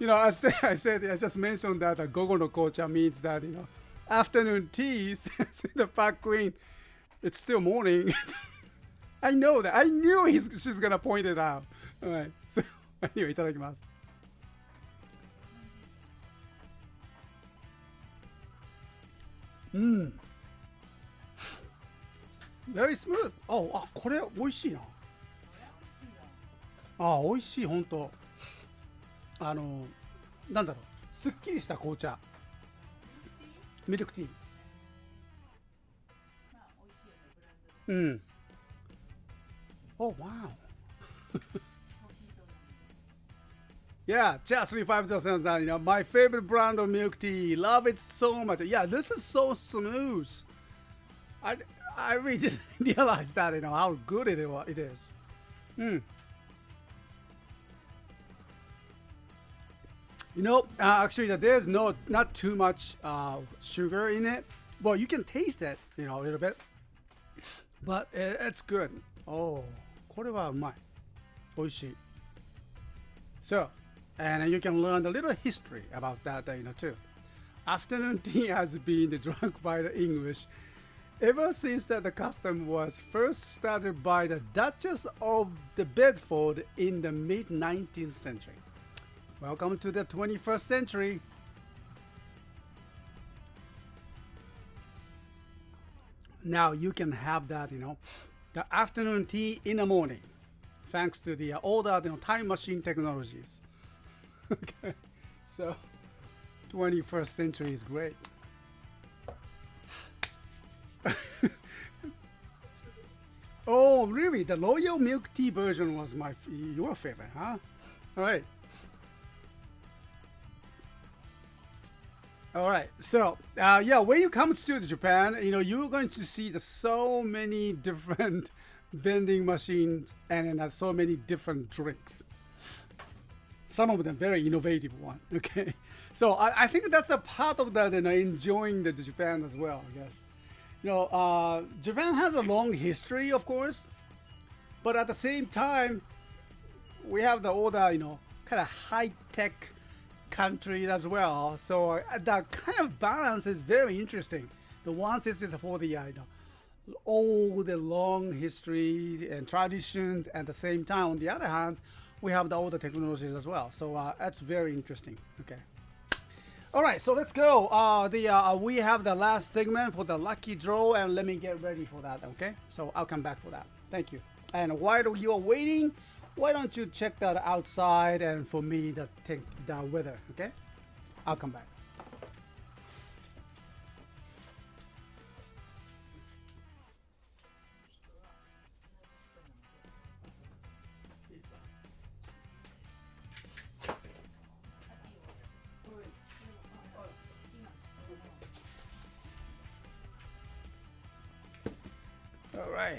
You know, I just mentioned that Gogo no Kocha means that, you know, afternoon tea, says the Park Queen, it's still morning. I know that. I knew she's going to point it out. All right. So, anyway, いただきます。Very smooth. Oh, これ美味しいな。美味しい、ほんと。なんだろう。すっきりした紅茶。ミルクティー。うん。Oh, wow. Yeah, J.S.T. 350 that, you know, my favorite brand of milk tea. Love it so much. Yeah, this is so smooth. I really didn't realize that, you know, how good it is. You know, actually, there's not too much sugar in it. Well, you can taste it, you know, a little bit. But it's good. Oh, これはうまい。美味しい。So, and you can learn a little history about that, you know, too. Afternoon tea has been drunk by the English ever since the custom was first started by the Duchess of the Bedford in the mid-19th century. Welcome to the 21st century. Now you can have that, you know, the afternoon tea in the morning, thanks to the older, you know, time machine technologies. Okay, so 21st century is great. Oh, really? The royal milk tea version was your favorite, huh? All right. All right. So, yeah, when you come to Japan, you know, you're going to see so many different vending machines and so many different drinks. Some of them very innovative one. Okay. So I think that's a part of that, enjoying the Japan as well, I guess. Japan has a long history, of course, but at the same time, we have the older, kind of high-tech country as well. So that kind of balance is very interesting. The one is for the old and long history and traditions, and at the same time, on the other hand, we have the older technologies as well. So that's very interesting. Okay. All right, so let's go. We have the last segment for the lucky draw, and let me get ready for that. Okay, so I'll come back for that. Thank you. And while you are waiting, why don't you check that outside, and for me, take the weather. Okay, I'll come back. All right.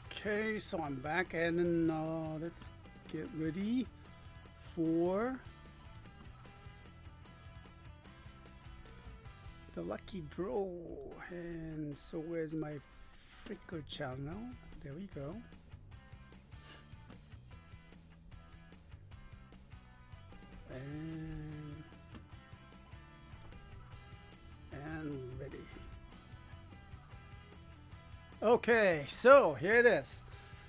Okay, so I'm back, and then let's get ready for the lucky draw. And so where's my Flickr channel? There we go. And ready. Okay, so here it is.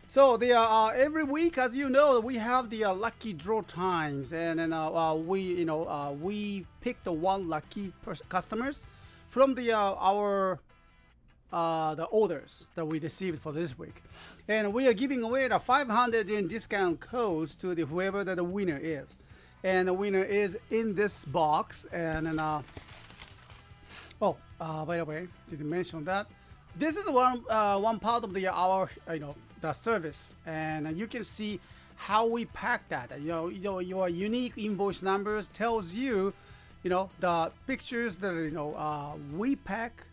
So the every week, as you know, we have the lucky draw times, and then we pick the one lucky customers from the orders that we received for this week, and we are giving away the 500 in discount codes to the whoever that the winner is, and the winner is in this box. And then by the way, did you mention that? This is one part of our the service, and you can see how we pack that. Your unique invoice numbers tells you, the pictures that we pack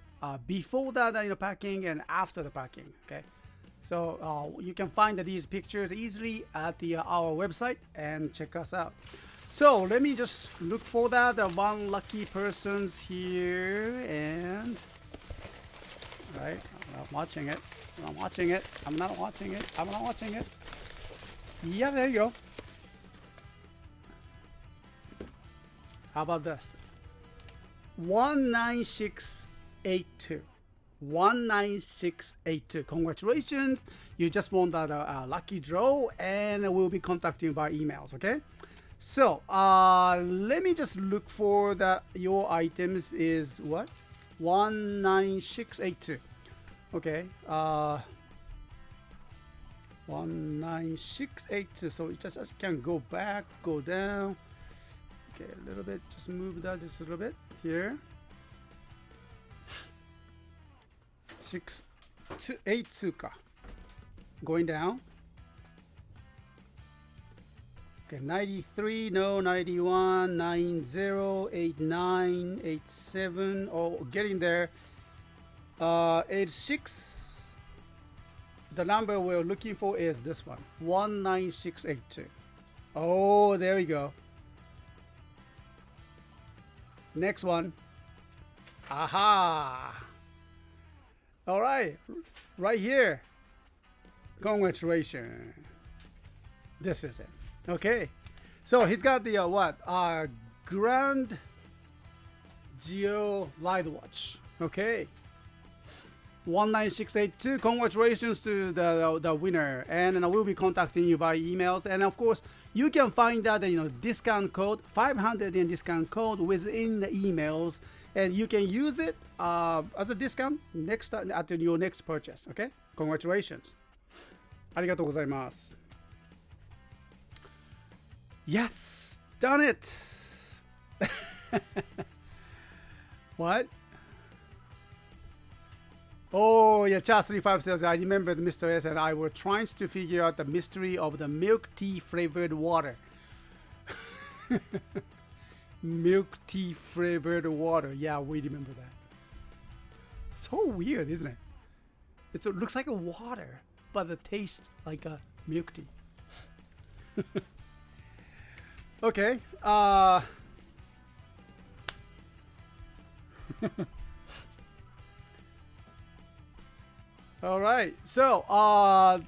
before that packing and after the packing. Okay, so you can find these pictures easily at our website and check us out. So let me just look for that one lucky person's here, and. Right, I'm not watching it. I'm watching it. I'm not watching it. I'm not watching it. Yeah, there you go. How about this? 19682. 19682. Congratulations. You just won that lucky draw, and we'll be contacting you by emails, okay? So, let me just look for that. Your items is what? 19682. Okay. 19682. So it just can go back, go down. Okay, a little bit. Just move that just a little bit here. 682 ka. Going down. Okay, 93, no, 91, 90, 89, 87, getting there. 86. The number we're looking for is this one, 19682. Oh, there we go. Next one. Aha. All right, right here. Congratulations. This is it. Okay, so he's got the Grand Geo Light Watch. Okay, 19682. Congratulations to the winner, and we'll be contacting you by emails. And of course, you can find that discount code 500 in discount code within the emails, and you can use it as a discount next at your next purchase. Okay, congratulations. ありがとうございます。Yes, done it. What? Oh, yeah, Charles35 says, I remember Mr. S and I were trying to figure out the mystery of the milk tea flavored water. Milk tea flavored water. Yeah, we remember that. So weird, isn't it? It looks like a water, but it tastes like a milk tea. Okay. All right. So I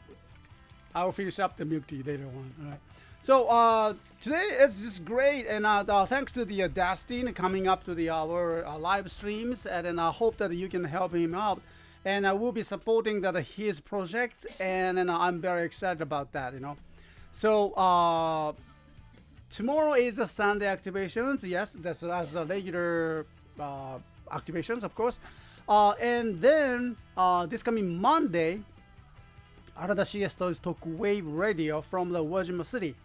will finish up the milk tea later on. All right. So today is just great, and thanks to the Dustin coming up to our live streams, and then I hope that you can help him out, and I will be supporting his project, and I'm very excited about that. So tomorrow is a Sunday activations. Yes, that's as the regular activations, of course, and then this coming Monday, another CS-Toys Toku Wave Radio from the Wajima City.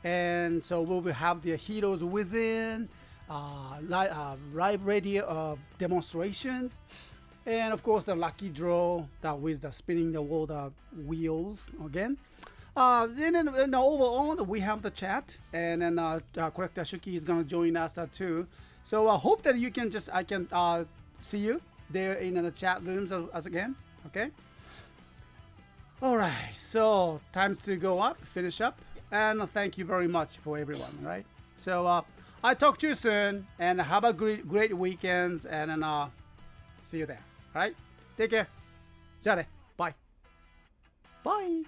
And so we will have the Heroes Within, live radio demonstrations, and of course the lucky draw that with the spinning the water wheels again. And then overall we have the chat, and then Collector Shuki is gonna join us too. So I hope that I can see you there in the chat rooms as again. Okay. All right. So time to go up, finish up. And thank you very much for everyone, right? So I talk to you soon, and have a great weekends, and then see you there, all right? Take care. じゃあね。Bye. Bye.